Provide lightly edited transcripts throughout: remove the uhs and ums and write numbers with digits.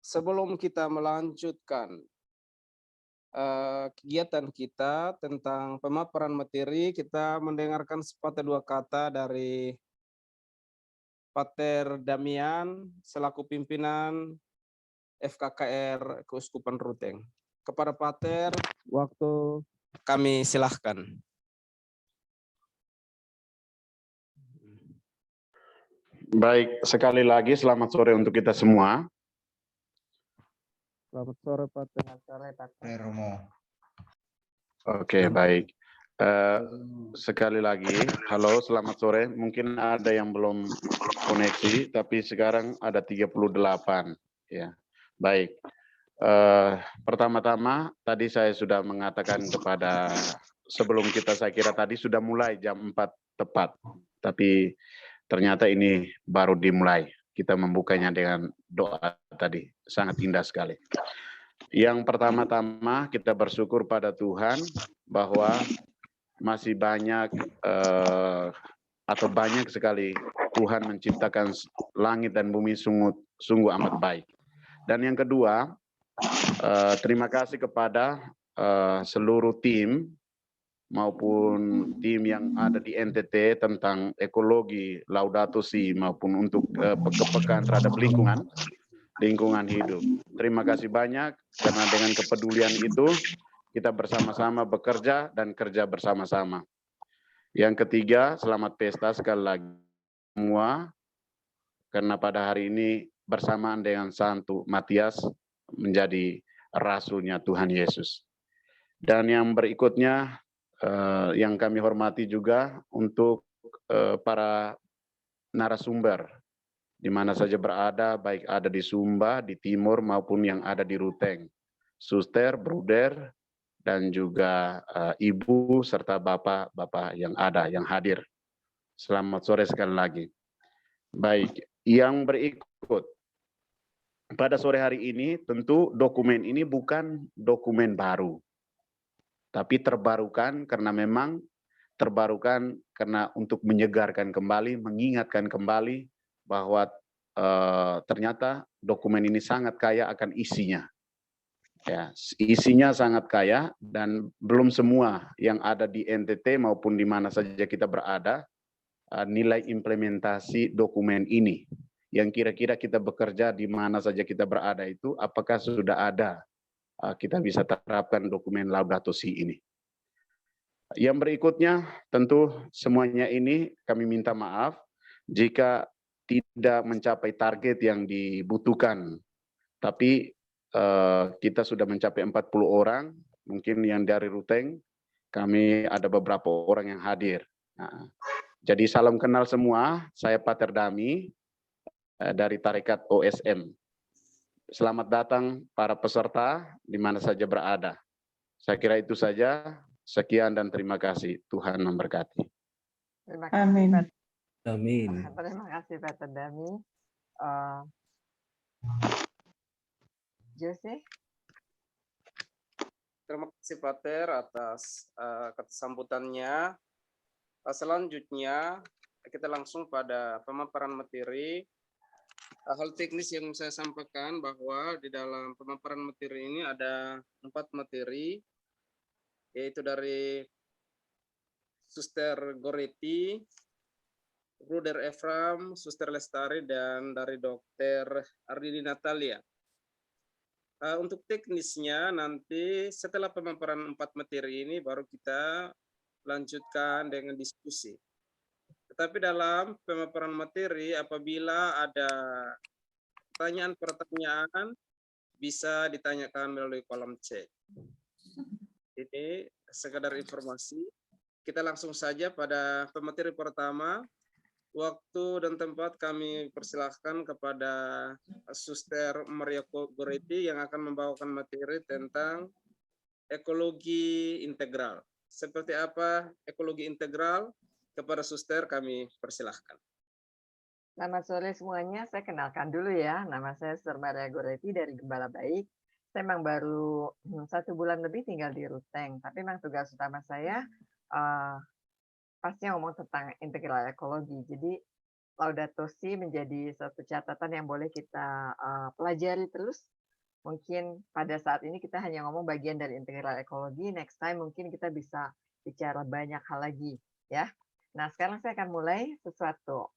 sebelum kita melanjutkan kegiatan kita tentang pemaparan materi, kita mendengarkan sepatah dua kata dari Pater Damian selaku pimpinan FKKR Keuskupan Ruteng. Kepada Pater, waktu kami silahkan. Baik, sekali lagi selamat sore untuk kita semua. Selamat sore, Pater. Selamat sore, Pak Romo. Oke, baik. Sekali lagi, halo, selamat sore. Mungkin ada yang belum koneksi, tapi sekarang ada 38. Ya, baik. Pertama-tama, tadi saya sudah mengatakan kepada sebelum kita, saya kira tadi sudah mulai jam 4 tepat, tapi ternyata ini baru dimulai. Kita membukanya dengan doa tadi, sangat indah sekali. Yang pertama-tama kita bersyukur pada Tuhan bahwa masih banyak atau banyak sekali Tuhan menciptakan langit dan bumi sungguh amat baik. Dan yang kedua, terima kasih kepada seluruh tim maupun tim yang ada di NTT tentang ekologi, Laudato Si, maupun untuk kepekaan terhadap lingkungan hidup. Terima kasih banyak karena dengan kepedulian itu kita bersama-sama bekerja dan kerja bersama-sama. Yang ketiga, selamat pesta sekali lagi semua, karena pada hari ini bersamaan dengan Santo Matias menjadi rasulnya Tuhan Yesus. Dan yang berikutnya, yang kami hormati juga untuk para narasumber, di mana saja berada, baik ada di Sumba, di Timur, maupun yang ada di Ruteng. Suster, bruder, dan juga ibu, serta bapak-bapak yang ada, yang hadir. Selamat sore sekali lagi. Baik, yang berikut. Pada sore hari ini, tentu dokumen ini bukan dokumen baru, tapi terbarukan karena memang terbarukan karena untuk menyegarkan kembali, mengingatkan kembali bahwa ternyata dokumen ini sangat kaya akan isinya. Ya, isinya sangat kaya dan belum semua yang ada di NTT maupun di mana saja kita berada nilai implementasi dokumen ini. Yang kira-kira kita bekerja di mana saja kita berada itu, apakah sudah ada kita bisa terapkan dokumen Laudato Si ini. Yang berikutnya, tentu semuanya ini kami minta maaf jika tidak mencapai target yang dibutuhkan. Tapi kita sudah mencapai 40 orang, mungkin yang dari Ruteng, kami ada beberapa orang yang hadir. Nah, jadi salam kenal semua, saya Pater Dami dari Tarekat OSM. Selamat datang para peserta di mana saja berada. Saya kira itu saja. Sekian dan terima kasih. Tuhan memberkati. Terima kasih, Amin. Pak. Amin. Terima kasih, Pak Dami. Jose? Terima kasih Pater atas kata sambutannya. Selanjutnya kita langsung pada pemaparan materi. Hal teknis yang saya sampaikan bahwa di dalam pemaparan materi ini ada 4 materi, yaitu dari Suster Goretti, Bruder Ephraim, Suster Lestari, dan dari Dr. Ardini Natalia. Untuk teknisnya nanti setelah pemaparan 4 materi ini baru kita lanjutkan dengan diskusi. Tetapi dalam pemaparan materi apabila ada pertanyaan bisa ditanyakan melalui kolom chat. Ini sekedar informasi. Kita langsung saja pada pemateri pertama. Waktu dan tempat kami persilahkan kepada Suster Maria Goretti yang akan membawakan materi tentang ekologi integral. Seperti apa ekologi integral? Kepada Suster kami persilahkan. Selamat sore semuanya, saya kenalkan dulu ya. Nama saya Suster Maria Goretti dari Gembala Baik. Saya memang baru 1 bulan lebih tinggal di Ruteng, tapi memang tugas utama saya pasti ngomong tentang integral ekologi. Jadi Laudato Si menjadi satu catatan yang boleh kita pelajari terus Mungkin pada saat ini kita hanya ngomong bagian dari integral ekologi, next time mungkin kita bisa bicara banyak hal lagi, ya. Nah, sekarang saya akan mulai sesuatu.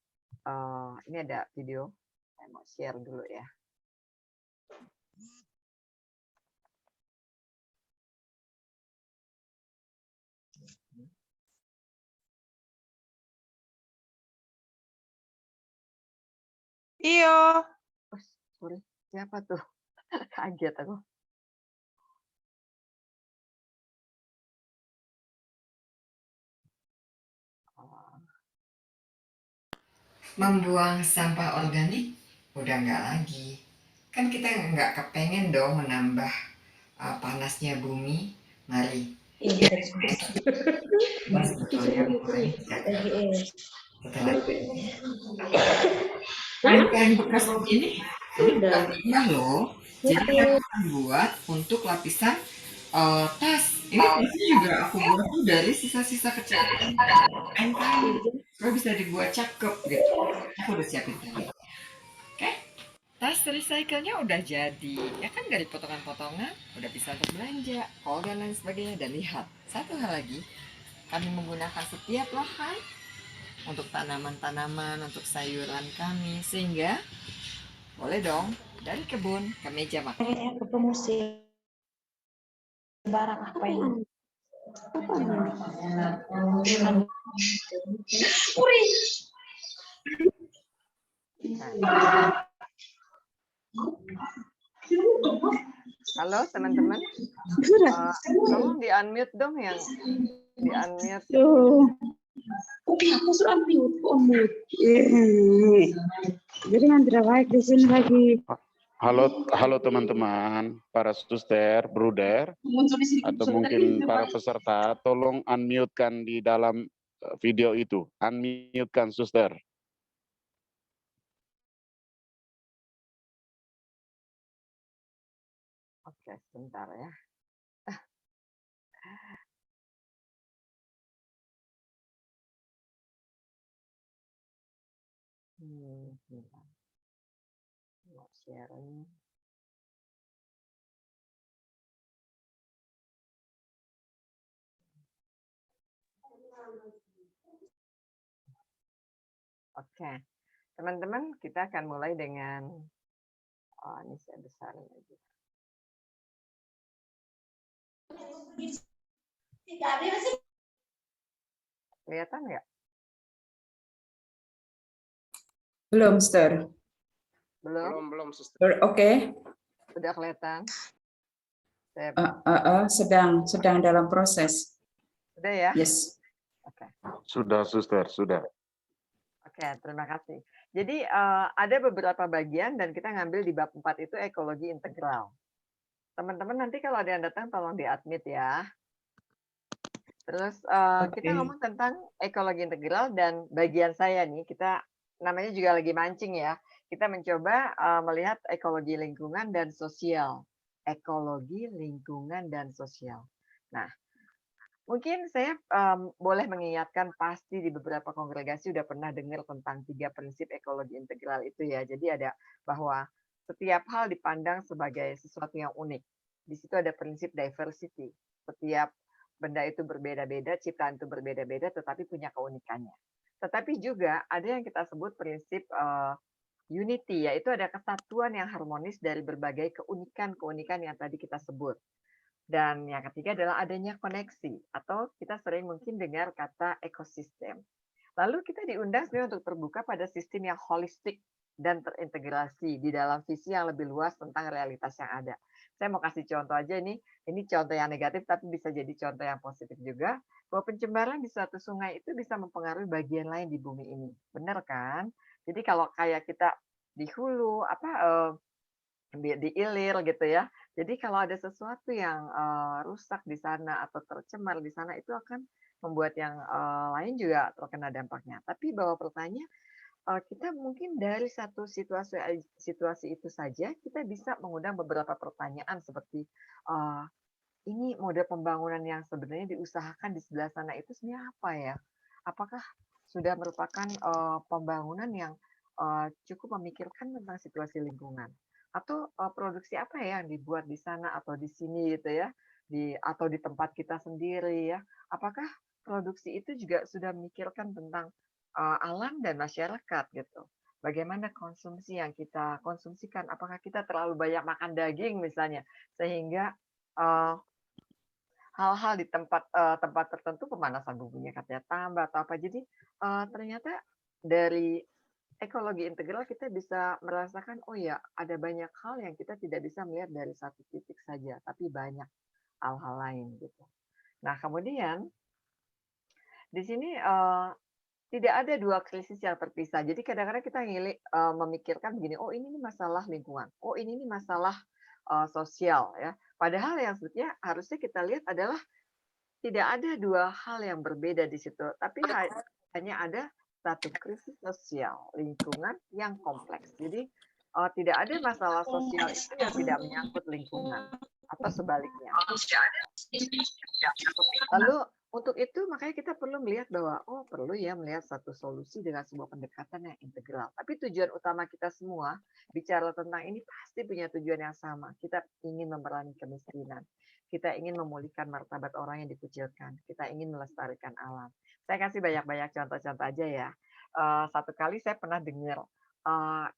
Ini ada video, saya mau share dulu ya. Iyo. Oh, sorry, siapa tuh? Kaget aku. Membuang sampah organik udah nggak lagi. Kan kita nggak kepengen dong menambah panasnya bumi. Mari. Sebetulnya mengurangi setelah kain bekas ini bahannya loh. Jadi aku akan buat untuk lapisan tas. Ini tasnya juga aku buat tuh dari sisa-sisa kecil kain-kain. Supaya bisa dibuat cakep gitu. Aku udah siapin tadi. Oke. Tas recycle-nya udah jadi. Ya kan dari potongan-potongan udah bisa untuk belanja, kol dan lain sebagainya. Dan lihat, satu hal lagi, kami menggunakan setiap lahan untuk tanaman-tanaman, untuk sayuran kami, sehingga boleh dong dari kebun ke meja makan. Promosi barang apa ini? Halo teman-teman, tolong di unmute dong yang di unmute. Oke, aku sudah unmute. Jadi Andra baik di sini lagi. Halo teman-teman, para suster, bruder, atau mungkin para peserta, tolong unmute-kan di dalam video itu. Unmute-kan suster. Oke, sebentar ya. Sebentar. Mau sharing. Oke, teman-teman, kita akan mulai dengan ini saya besarin aja. Kelihatan nggak? Belum, Sister. Belum. Suster. Oke. Udah kelihatan? Sedang dalam proses. Sudah ya? Yes. Oke. Sudah, suster, sudah. Oke, terima kasih. Jadi ada beberapa bagian dan kita ngambil di bab 4 itu ekologi integral. Teman-teman nanti kalau ada yang datang tolong di-admit ya. Terus kita ngomong tentang ekologi integral dan bagian saya nih, kita namanya juga lagi mancing ya. Kita mencoba melihat ekologi lingkungan dan sosial. Ekologi lingkungan dan sosial. Nah, mungkin saya boleh mengingatkan pasti di beberapa kongregasi udah pernah dengar tentang 3 prinsip ekologi integral itu ya. Jadi ada bahwa setiap hal dipandang sebagai sesuatu yang unik. Di situ ada prinsip diversity. Setiap benda itu berbeda-beda, ciptaan itu berbeda-beda, tetapi punya keunikannya. Tetapi juga ada yang kita sebut prinsip unity, yaitu ada kesatuan yang harmonis dari berbagai keunikan-keunikan yang tadi kita sebut. Dan yang ketiga adalah adanya koneksi, atau kita sering mungkin dengar kata ekosistem. Lalu kita diundang sebenarnya untuk terbuka pada sistem yang holistik dan terintegrasi di dalam visi yang lebih luas tentang realitas yang ada. Saya mau kasih contoh aja ini contoh yang negatif tapi bisa jadi contoh yang positif juga, bahwa pencemaran di suatu sungai itu bisa mempengaruhi bagian lain di bumi ini. Benar kan? Jadi kalau kayak kita di hulu, di ilir gitu ya. Jadi kalau ada sesuatu yang rusak di sana atau tercemar di sana itu akan membuat yang lain juga terkena dampaknya. Tapi bahwa pertanyaan kita mungkin dari satu situasi itu saja kita bisa mengundang beberapa pertanyaan seperti ini mode pembangunan yang sebenarnya diusahakan di sebelah sana itu sebenarnya apa ya? Apakah sudah merupakan pembangunan yang cukup memikirkan tentang situasi lingkungan? atau produksi apa ya yang dibuat di sana atau di sini gitu ya, atau di tempat kita sendiri ya. Apakah produksi itu juga sudah memikirkan tentang alam dan masyarakat gitu. Bagaimana konsumsi yang kita konsumsikan? Apakah kita terlalu banyak makan daging misalnya, sehingga eh, hal-hal di tempat tertentu pemanasan bumbunya katanya tambah atau apa. Jadi ternyata dari ekologi integral kita bisa merasakan, oh ya ada banyak hal yang kita tidak bisa melihat dari satu titik saja, tapi banyak hal-hal lain gitu. Nah kemudian di sini tidak ada dua krisis yang terpisah. Jadi kadang-kadang kita memikirkan begini, oh ini nih masalah lingkungan, oh ini nih masalah sosial ya. Padahal yang sebetulnya harusnya kita lihat adalah tidak ada dua hal yang berbeda di situ, tapi hanya ada satu krisis sosial lingkungan yang kompleks. Jadi tidak ada masalah sosial itu yang tidak menyangkut lingkungan atau sebaliknya. Lalu untuk itu makanya kita perlu melihat bahwa perlu ya melihat satu solusi dengan sebuah pendekatan yang integral. Tapi tujuan utama kita semua bicara tentang ini pasti punya tujuan yang sama. Kita ingin memerangi kemiskinan. Kita ingin memulihkan martabat orang yang dikucilkan. Kita ingin melestarikan alam. Saya kasih banyak-banyak contoh-contoh aja ya. Satu kali saya pernah dengar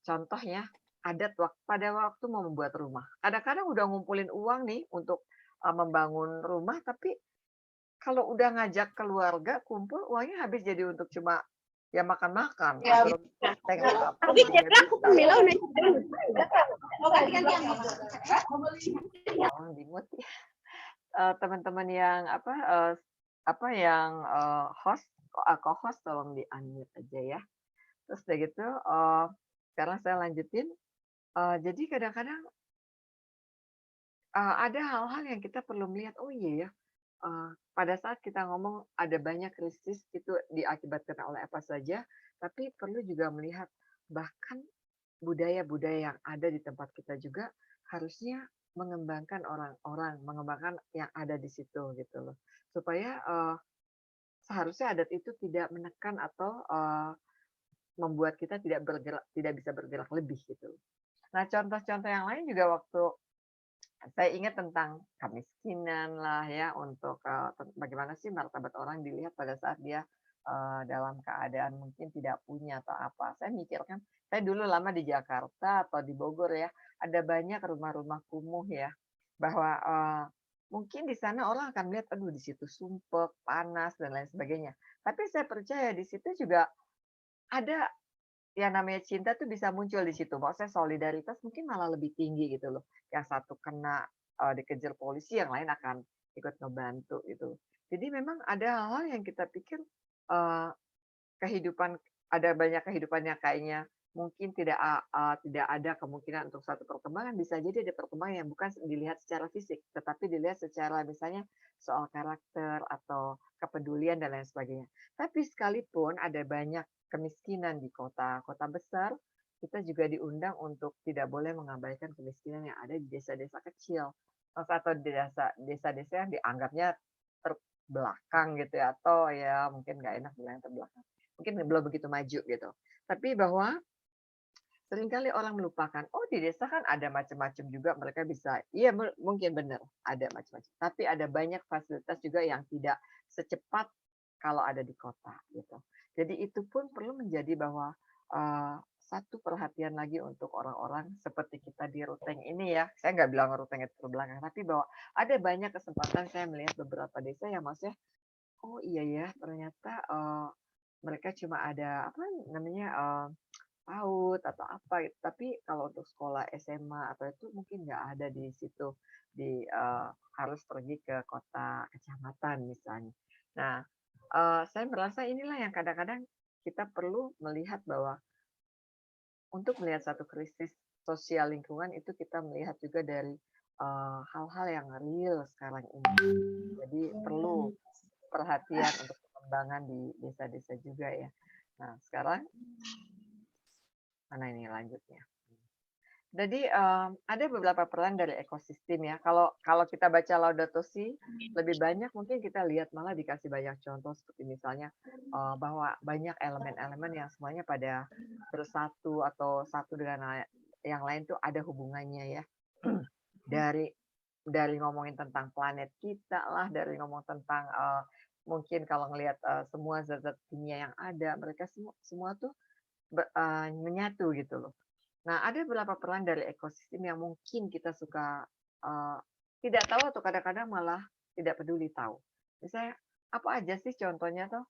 contohnya adat pada waktu mau membuat rumah. Kadang-kadang udah ngumpulin uang nih untuk membangun rumah, tapi kalau udah ngajak keluarga kumpul, uangnya habis jadi untuk cuma ya makan-makan. Ya, Atau saya nggak tahu apa, Tapi uangnya saya aku bisa. pemilau nih. Tolong di-mute ya. Teman-teman yang host, co-host tolong di-unmute aja ya. Terus udah gitu, sekarang saya lanjutin. Jadi kadang-kadang ada hal-hal yang kita perlu melihat, oh iya ya, pada saat kita ngomong ada banyak krisis itu diakibatkan oleh apa saja, tapi perlu juga melihat bahkan budaya-budaya yang ada di tempat kita juga harusnya mengembangkan orang-orang, mengembangkan yang ada di situ gitu loh. Supaya seharusnya adat itu tidak menekan atau membuat kita tidak bisa bergerak lebih gitu. Nah, contoh-contoh yang lain juga waktu saya ingat tentang kemiskinan lah ya, untuk bagaimana sih martabat orang dilihat pada saat dia dalam keadaan mungkin tidak punya atau apa. Saya mikirkan, saya dulu lama di Jakarta atau di Bogor ya, ada banyak rumah-rumah kumuh ya, bahwa mungkin di sana orang akan melihat, aduh di situ sumpek, panas dan lain sebagainya. Tapi saya percaya di situ juga ada yang namanya cinta tuh bisa muncul di situ. Maksudnya solidaritas mungkin malah lebih tinggi gitu loh. Yang satu kena dikejar polisi, yang lain akan ikut ngebantu gitu. Jadi memang ada hal-hal yang kita pikir kehidupan, ada banyak kehidupan yang kayaknya mungkin tidak ada kemungkinan untuk satu perkembangan, bisa jadi ada perkembangan yang bukan dilihat secara fisik, tetapi dilihat secara misalnya soal karakter atau kepedulian dan lain sebagainya. Tapi sekalipun ada banyak kemiskinan di kota-kota besar, kita juga diundang untuk tidak boleh mengabaikan kemiskinan yang ada di desa-desa kecil atau di desa-desa yang dianggapnya terbelakang gitu ya, atau ya mungkin nggak enak bilang terbelakang, mungkin belum begitu maju gitu. Tapi bahwa seringkali orang melupakan, oh di desa kan ada macam-macam juga, mereka bisa, iya mungkin benar ada macam-macam, tapi ada banyak fasilitas juga yang tidak secepat kalau ada di kota gitu. Jadi itu pun perlu menjadi bahwa satu perhatian lagi untuk orang-orang seperti kita di Ruteng ini ya. Saya nggak bilang Ruteng itu terbelakang, tapi bahwa ada banyak kesempatan saya melihat beberapa desa yang maksudnya, oh iya ya ternyata mereka cuma ada apa namanya PAUD atau apa gitu. Tapi kalau untuk sekolah SMA atau itu mungkin nggak ada di situ, harus pergi ke kota kecamatan misalnya. Nah, saya merasa inilah yang kadang-kadang kita perlu melihat bahwa untuk melihat satu krisis sosial lingkungan itu kita melihat juga dari hal-hal yang real sekarang ini. Jadi perlu perhatian untuk pengembangan di desa-desa juga ya. Nah, sekarang mana ini lanjutnya? Jadi ada beberapa peran dari ekosistem ya. Kalau kita baca Laudato Si, lebih banyak mungkin kita lihat malah dikasih banyak contoh seperti misalnya bahwa banyak elemen-elemen yang semuanya pada bersatu atau satu dengan yang lain tuh ada hubungannya ya. Dari ngomongin tentang planet kita lah, dari ngomong tentang mungkin kalau ngelihat semua zat-zat kimia yang ada, mereka semua tuh menyatu gitu loh. Nah, ada beberapa peran dari ekosistem yang mungkin kita suka tidak tahu atau kadang-kadang malah tidak peduli tahu. Misalnya apa aja sih contohnya tuh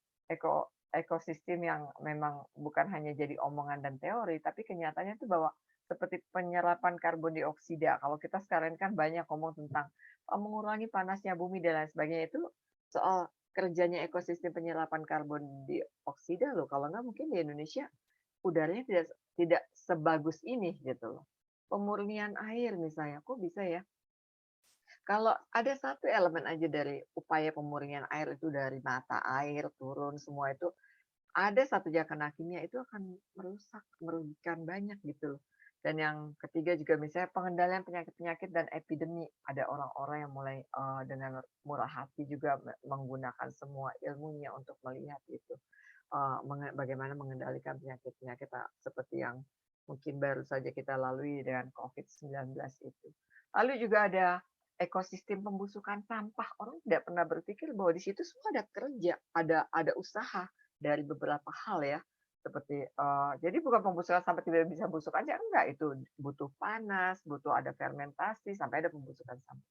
ekosistem yang memang bukan hanya jadi omongan dan teori, tapi kenyataannya tuh bahwa seperti penyerapan karbon dioksida. Kalau kita sekarang kan banyak ngomong tentang mengurangi panasnya bumi dan lain sebagainya, itu soal kerjanya ekosistem penyerapan karbon dioksida loh. Kalau nggak mungkin di Indonesia udaranya tidak sebagus ini gitu loh. Pemurnian air misalnya, kok bisa ya? Kalau ada satu elemen aja dari upaya pemurnian air itu dari mata air turun semua itu, ada satu zat kena kimia itu akan merugikan banyak gitu loh. Dan yang ketiga juga misalnya pengendalian penyakit-penyakit dan epidemi. Ada orang-orang yang mulai dengan murah hati juga menggunakan semua ilmunya untuk melihat itu. Bagaimana mengendalikan penyakit-penyakit seperti yang mungkin baru saja kita lalui dengan COVID-19 itu. Lalu juga ada ekosistem pembusukan sampah. Orang tidak pernah berpikir bahwa di situ semua ada kerja, ada usaha dari beberapa hal ya. Seperti jadi bukan pembusukan sampah tidak bisa busuk aja, enggak, itu butuh panas, butuh ada fermentasi sampai ada pembusukan sampah.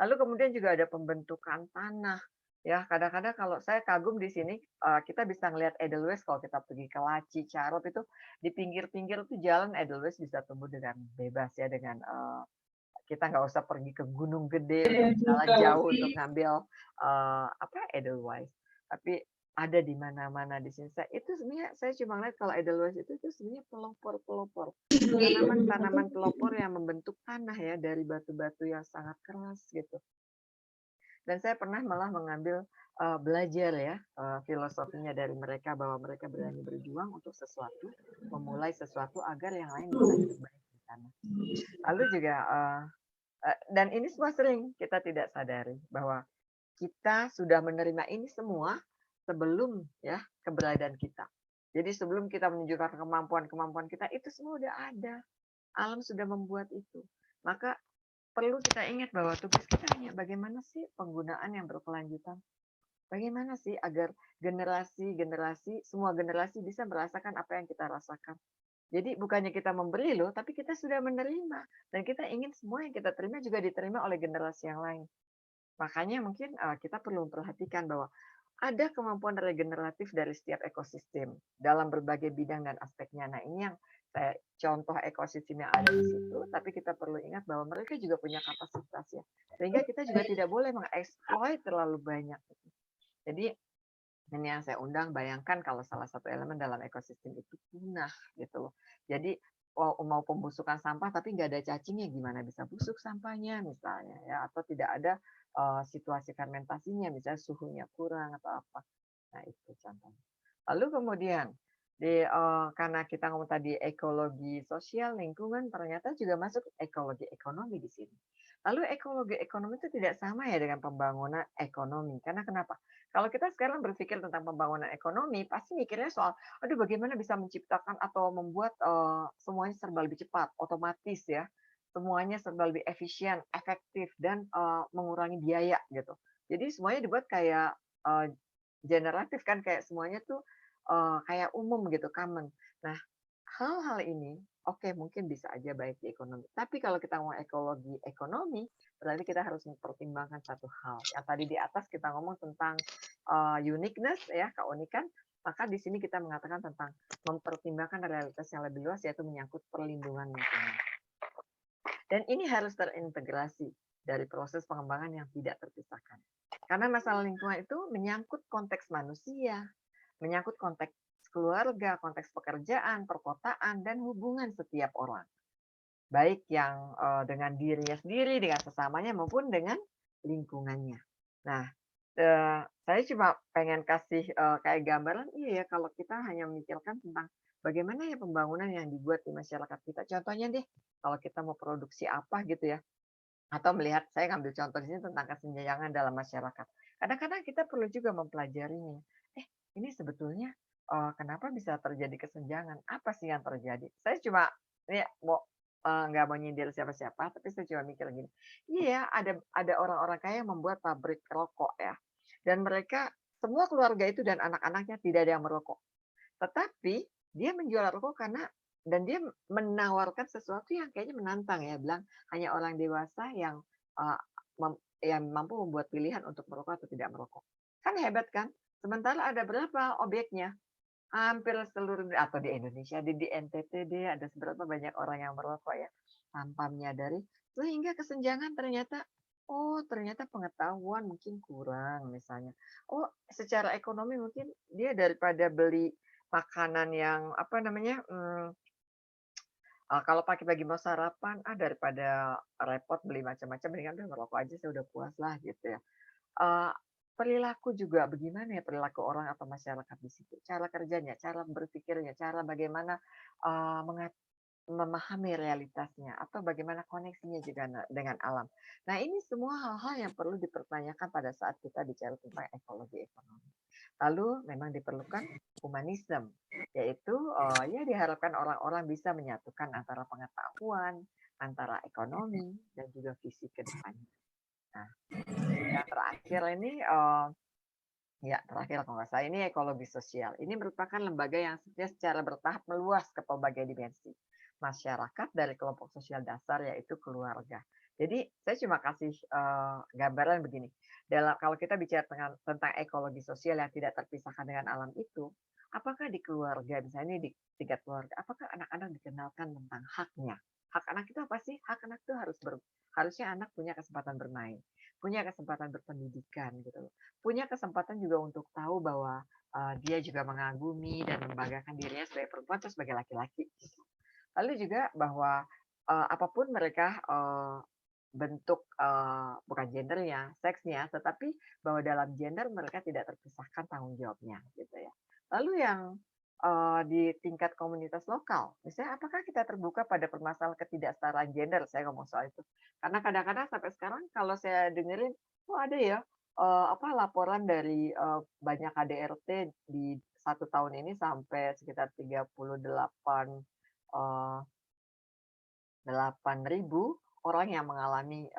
Lalu kemudian juga ada pembentukan tanah. Ya, kadang-kadang kalau saya kagum di sini, kita bisa ngelihat Edelweiss kalau kita pergi ke Laci, Carop itu di pinggir-pinggir itu jalan Edelweiss bisa tumbuh dengan bebas ya, dengan kita nggak usah pergi ke gunung gede untuk jalan jauh untuk ngambil Edelweiss. Tapi ada di mana-mana di sini. Itu sebenarnya saya cuma lihat kalau Edelweiss itu sebenarnya pelopor-pelopor. Tanaman-tanaman pelopor yang membentuk tanah ya dari batu-batu yang sangat keras gitu. Dan saya pernah malah mengambil belajar ya filosofinya dari mereka bahwa mereka berani berjuang untuk sesuatu, memulai sesuatu agar yang lain bisa hidup baik di sana. Lalu juga dan ini semua sering kita tidak sadari bahwa kita sudah menerima ini semua sebelum ya keberadaan kita. Jadi sebelum kita menunjukkan kemampuan-kemampuan kita, itu semua udah ada. Alam sudah membuat itu. Maka perlu kita ingat bahwa tugas kita hanya bagaimana sih penggunaan yang berkelanjutan. Bagaimana sih agar generasi-generasi, semua generasi bisa merasakan apa yang kita rasakan. Jadi bukannya kita memberi loh, tapi kita sudah menerima. Dan kita ingin semua yang kita terima juga diterima oleh generasi yang lain. Makanya mungkin kita perlu memperhatikan bahwa ada kemampuan regeneratif dari setiap ekosistem dalam berbagai bidang dan aspeknya. Nah, ini yang saya contoh ekosistem yang ada di situ, tapi kita perlu ingat bahwa mereka juga punya kapasitas ya. Sehingga kita juga tidak boleh mengeksploit terlalu banyak. Jadi ini yang saya undang, bayangkan kalau salah satu elemen dalam ekosistem itu punah gitu loh. Jadi mau pembusukan sampah tapi nggak ada cacingnya, gimana bisa busuk sampahnya misalnya ya, atau tidak ada situasi fermentasinya, misalnya suhunya kurang atau apa. Nah itu contohnya. Lalu kemudian karena kita ngomong tadi ekologi sosial lingkungan, ternyata juga masuk ekologi ekonomi di sini. Lalu ekologi ekonomi itu tidak sama ya dengan pembangunan ekonomi. Karena kenapa? Kalau kita sekarang berpikir tentang pembangunan ekonomi, pasti mikirnya soal, aduh bagaimana bisa menciptakan atau membuat semuanya serba lebih cepat, otomatis ya, semuanya serba lebih efisien, efektif, dan mengurangi biaya gitu. Jadi semuanya dibuat kayak generatif kan, kayak semuanya tuh kayak umum gitu, common. Nah, hal-hal ini oke mungkin bisa aja baik di ekonomi. Tapi kalau kita ngomong ekologi ekonomi, berarti kita harus mempertimbangkan satu hal. Yang tadi di atas kita ngomong tentang uniqueness ya, keunikan, maka di sini kita mengatakan tentang mempertimbangkan realitas yang lebih luas, yaitu menyangkut perlindungan lingkungan. Dan ini harus terintegrasi dari proses pengembangan yang tidak terpisahkan. Karena masalah lingkungan itu menyangkut konteks manusia, menyangkut konteks keluarga, konteks pekerjaan, perkotaan, dan hubungan setiap orang. Baik yang dengan dirinya sendiri, dengan sesamanya, maupun dengan lingkungannya. Nah, saya cuma pengen kasih kayak gambaran, iya ya, kalau kita hanya memikirkan tentang bagaimana ya pembangunan yang dibuat di masyarakat kita. Contohnya deh, kalau kita mau produksi apa gitu ya, atau melihat, saya ngambil contoh di sini tentang kesenjangan dalam masyarakat. Kadang-kadang kita perlu juga mempelajarinya. Ini sebetulnya kenapa bisa terjadi kesenjangan? Apa sih yang terjadi? Saya cuma ini mau nggak mau nyindir siapa-siapa, tapi saya cuma mikir gini, iya ya ada orang-orang kaya yang membuat pabrik rokok ya, dan mereka semua keluarga itu dan anak-anaknya tidak ada yang merokok. Tetapi dia menjual rokok karena dan dia menawarkan sesuatu yang kayaknya menantang ya, bilang hanya orang dewasa yang yang mampu membuat pilihan untuk merokok atau tidak merokok. Kan hebat kan? Sementara ada berapa objeknya? Hampir seluruh atau di Indonesia, di NTT deh ada seberapa banyak orang yang merokok ya, tanpa menyadari, sehingga kesenjangan ternyata, oh ternyata pengetahuan mungkin kurang misalnya. Oh secara ekonomi mungkin dia daripada beli makanan yang apa namanya, kalau pagi-pagi mau sarapan, daripada repot beli macam-macam, mendingan udah ngerokok aja saya udah puas lah gitu ya. Eee, perilaku juga bagaimana ya perilaku orang atau masyarakat di situ, cara kerjanya, cara berpikirnya, cara bagaimana, eee, mengat memahami realitasnya atau bagaimana koneksinya juga dengan alam. Nah, ini semua hal-hal yang perlu dipertanyakan pada saat kita bicara tentang ekologi ekonomi. Lalu memang diperlukan humanisme, yaitu ya diharapkan orang-orang bisa menyatukan antara pengetahuan, antara ekonomi dan juga visi ke depannya. Nah, yang terakhir ini ya terakhir kalau nggak salah ini ekologi sosial. Ini merupakan lembaga yang secara bertahap meluas ke berbagai dimensi masyarakat dari kelompok sosial dasar yaitu keluarga. Jadi saya cuma kasih gambaran begini. Kalau kita bicara tentang ekologi sosial yang tidak terpisahkan dengan alam itu, apakah di keluarga misalnya di tingkat keluarga, apakah anak-anak dikenalkan tentang haknya? Hak anak itu apa sih? Hak anak itu harusnya anak punya kesempatan bermain, punya kesempatan berpendidikan gitu loh. Punya kesempatan juga untuk tahu bahwa dia juga mengagumi dan membanggakan dirinya sebagai perempuan atau sebagai laki-laki. Gitu. Lalu juga bahwa apapun mereka bentuk bukan gendernya, seksnya, tetapi bahwa dalam gender mereka tidak terpisahkan tanggung jawabnya, gitu ya. Lalu yang di tingkat komunitas lokal, misalnya apakah kita terbuka pada permasalahan ketidaksetaraan gender? Saya ngomong soal itu, karena kadang-kadang sampai sekarang kalau saya dengerin, oh ada ya laporan dari banyak KDRT di 1 tahun ini sampai sekitar 8.000 orang yang mengalami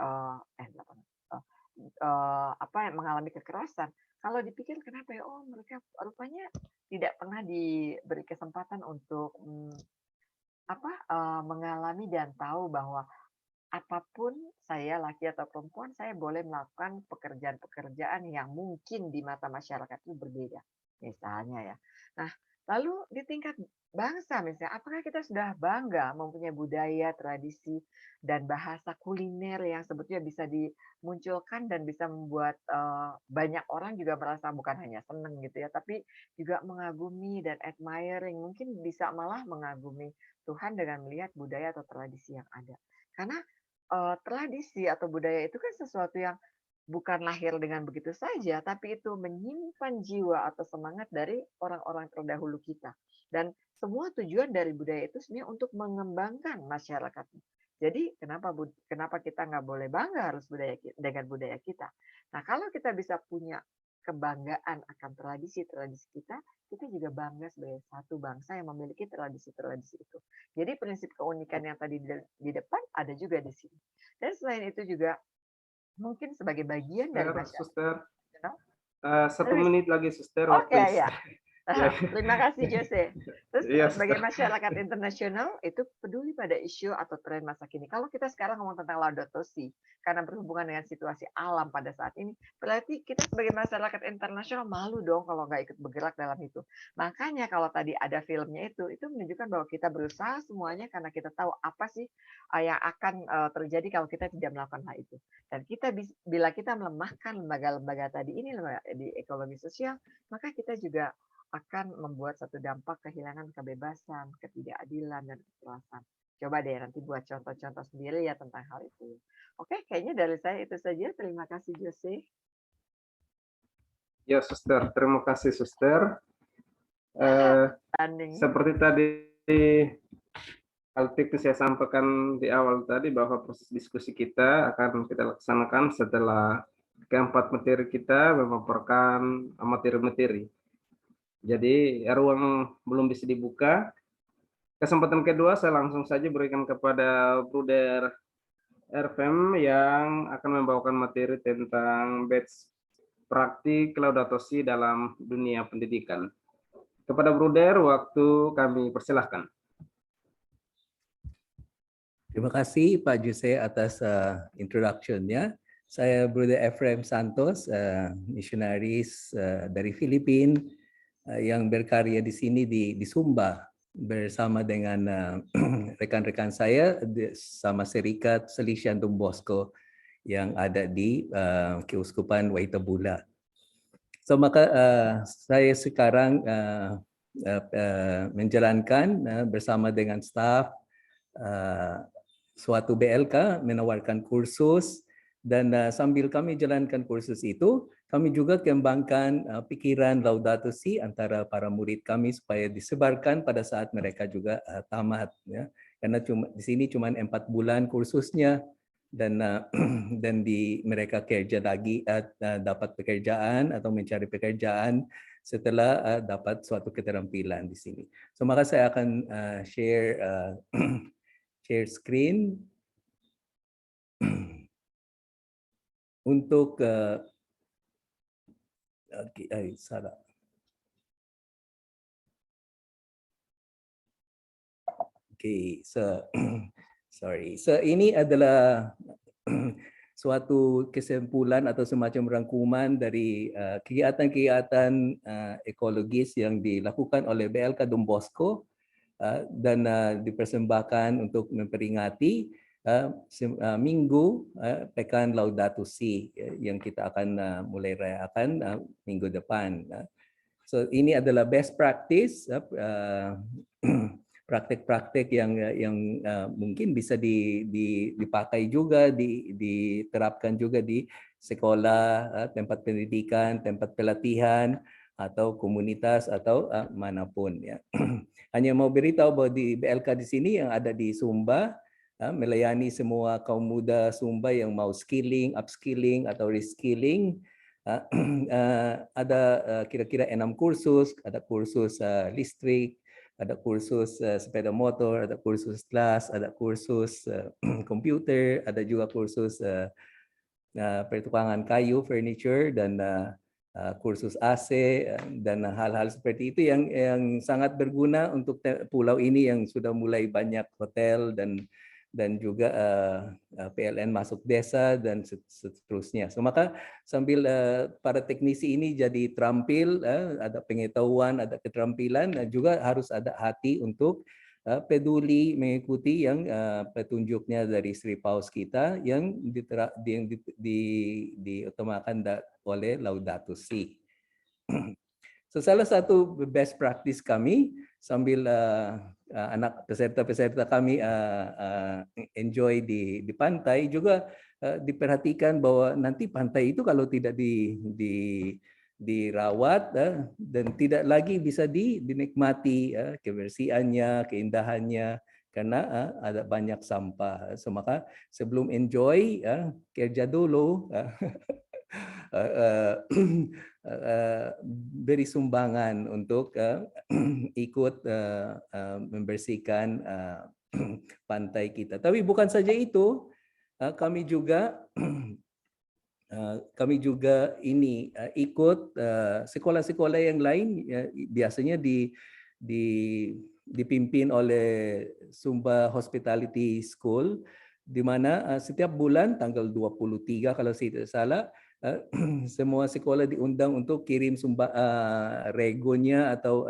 mengalami kekerasan. Kalau dipikir kenapa ya? Oh mereka rupanya tidak pernah diberi kesempatan untuk mengalami dan tahu bahwa apapun saya laki atau perempuan saya boleh melakukan pekerjaan-pekerjaan yang mungkin di mata masyarakat itu berbeda. Misalnya ya. Nah, lalu di tingkat bangsa misalnya, apakah kita sudah bangga mempunyai budaya, tradisi, dan bahasa kuliner yang sebetulnya bisa dimunculkan dan bisa membuat banyak orang juga merasa bukan hanya senang gitu ya, tapi juga mengagumi dan admiring, mungkin bisa malah mengagumi Tuhan dengan melihat budaya atau tradisi yang ada. Karena tradisi atau budaya itu kan sesuatu yang bukan lahir dengan begitu saja, tapi itu menyimpan jiwa atau semangat dari orang-orang terdahulu kita. Dan semua tujuan dari budaya itu sebenarnya untuk mengembangkan masyarakatnya. Jadi kenapa kita nggak boleh bangga harus dengan budaya kita? Nah kalau kita bisa punya kebanggaan akan tradisi-tradisi kita juga bangga sebagai satu bangsa yang memiliki tradisi-tradisi itu. Jadi prinsip keunikan yang tadi di depan ada juga di sini. Dan selain itu juga mungkin sebagai bagian dari masyarakat. Suster, You know? 1 menit lagi, Suster. Oke, please. ya. Terima kasih Jose. Terus Iya, sebagai Suster. masyarakat internasional itu peduli pada isu atau tren masa kini. Kalau kita sekarang ngomong tentang Laudato Si karena berhubungan dengan situasi alam pada saat ini, berarti kita sebagai masyarakat internasional malu dong kalau nggak ikut bergerak dalam itu. Makanya kalau tadi ada filmnya itu menunjukkan bahwa kita berusaha semuanya karena kita tahu apa sih yang akan terjadi kalau kita tidak melakukan hal itu. Dan kita bila kita melemahkan lembaga-lembaga tadi ini di ekologi sosial, maka kita juga akan membuat satu dampak kehilangan kebebasan, ketidakadilan, dan kekerasan. Coba deh nanti buat contoh-contoh sendiri ya tentang hal itu. Oke, kayaknya dari saya itu saja. Terima kasih Jose. Ya, Suster. Terima kasih, Suster. Seperti tadi hal teknis saya sampaikan di awal tadi bahwa proses diskusi kita akan kita laksanakan setelah keempat materi kita memaparkan materi-materi. Jadi ruang belum bisa dibuka, Kesempatan kedua saya langsung saja berikan kepada Bruder Erfem yang akan membawakan materi tentang best praktik Laudato Si dalam dunia pendidikan. Kepada Bruder, waktu kami persilahkan. Terima kasih Pak Jose atas introduction-nya. Saya Bruder Ephraim Santos, missionaries dari Filipina yang berkarya di sini di Sumba bersama dengan rekan-rekan saya sama Serikat Salesian Don Bosco yang ada di Keuskupan Waitabula. So maka saya sekarang menjalankan bersama dengan staf suatu BLK menawarkan kursus dan sambil kami jalankan kursus itu kami juga kembangkan pikiran Laudato Si antara para murid kami supaya disebarkan pada saat mereka juga tamat ya. Karena di sini cuma 4 bulan kursusnya dan mereka kerja lagi dapat pekerjaan atau mencari pekerjaan setelah dapat suatu keterampilan di sini. So maka saya akan share screen untuk salah. So sorry. So ini adalah suatu kesimpulan atau semacam rangkuman dari kegiatan-kegiatan ekologis yang dilakukan oleh BLK Don Bosco dan dipersembahkan untuk memperingati Minggu Pekan Laudato Si yang kita akan mulai rayakan minggu depan. So ini adalah best practice, praktek-praktek yang mungkin bisa dipakai juga, diterapkan juga di sekolah, tempat pendidikan, tempat pelatihan atau komunitas atau manapun ya. Hanya mau beritahu bahwa di BLK di sini yang ada di Sumba melayani semua kaum muda Sumba yang mau skilling, upskilling atau reskilling. Ada kira-kira 6 kursus, ada kursus listrik, ada kursus sepeda motor, ada kursus kelas, ada kursus komputer, ada juga kursus pertukangan kayu, furniture, dan kursus AC dan hal-hal seperti itu yang sangat berguna untuk pulau ini yang sudah mulai banyak hotel dan juga PLN masuk desa dan seterusnya. So maka sambil para teknisi ini jadi terampil, ada pengetahuan, ada keterampilan, dan juga harus ada hati untuk peduli mengikuti yang petunjuknya dari Sri Paus kita yang diutamakan oleh Laudato Si. So salah satu best practice kami sambil anak peserta-peserta kami enjoy di pantai juga diperhatikan bahwa nanti pantai itu kalau tidak dirawat dan tidak lagi bisa dinikmati kebersihannya, keindahannya karena ada banyak sampah. So maka sebelum enjoy kerja dulu. Beri sumbangan untuk ikut membersihkan pantai kita. Tapi bukan saja itu, kami juga ini ikut sekolah-sekolah yang lain, biasanya dipimpin oleh Sumba Hospitality School, di mana setiap bulan tanggal 23 kalau saya tidak salah, semua sekolah diundang untuk kirim regonya atau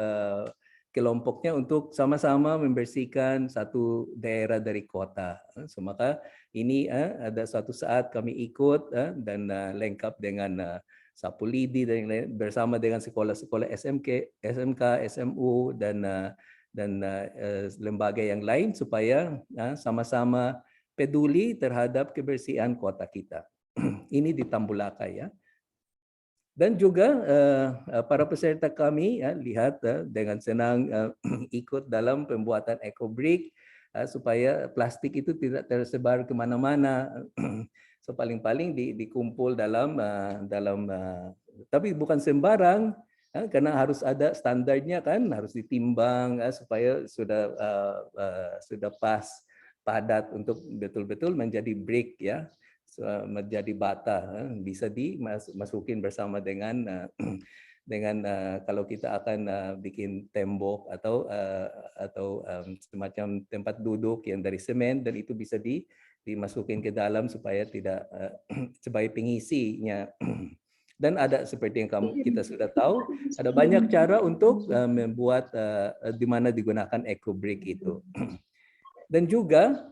kelompoknya untuk sama-sama membersihkan satu daerah dari kota. So, maka ini ada suatu saat kami ikut dan lengkap dengan sapu lidi dan lain, bersama dengan sekolah-sekolah SMK, SMU dan lembaga yang lain supaya sama-sama peduli terhadap kebersihan kota kita. Ini di Tambulaka ya. Dan juga para peserta kami lihat dengan senang ikut dalam pembuatan eco-brick supaya plastik itu tidak tersebar kemana-mana. So paling-paling dikumpul dalam tapi bukan sembarang, karena harus ada standarnya kan, harus ditimbang supaya sudah pas padat untuk betul-betul menjadi brick ya, menjadi bata, bisa dimasukin bersama dengan kalau kita akan bikin tembok atau semacam tempat duduk yang dari semen, dan itu bisa dimasukin ke dalam supaya tidak supaya pengisinya. Dan ada seperti yang kita sudah tahu, ada banyak cara untuk membuat di mana digunakan eco brick itu. Dan juga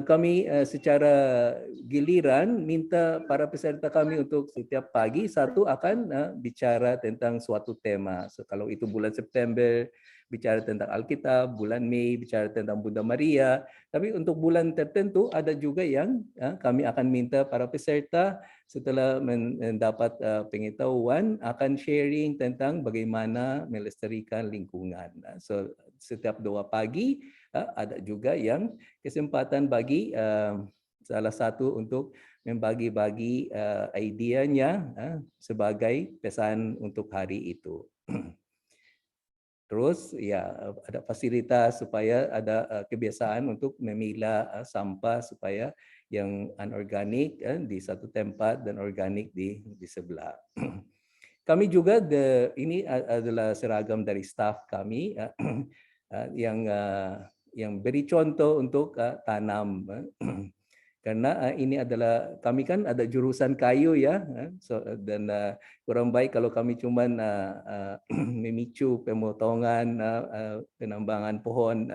kami secara giliran minta para peserta kami untuk setiap pagi satu akan bicara tentang suatu tema. So, kalau itu bulan September bicara tentang Alkitab, bulan Mei bicara tentang Bunda Maria. Tapi untuk bulan tertentu ada juga yang kami akan minta para peserta setelah mendapat pengetahuan akan sharing tentang bagaimana melestarikan lingkungan. So setiap 2 pagi ada juga yang kesempatan bagi salah satu untuk membagi-bagi idenya sebagai pesan untuk hari itu. Terus ya ada fasilitas supaya ada kebiasaan untuk memilah sampah supaya yang anorganik di satu tempat dan organik di sebelah. Kami juga ini adalah seragam dari staf kami yang beri contoh untuk tanam. Karena ini adalah, kami kan ada jurusan kayu ya, dan kurang baik kalau kami cuma memicu pemotongan, penambangan pohon,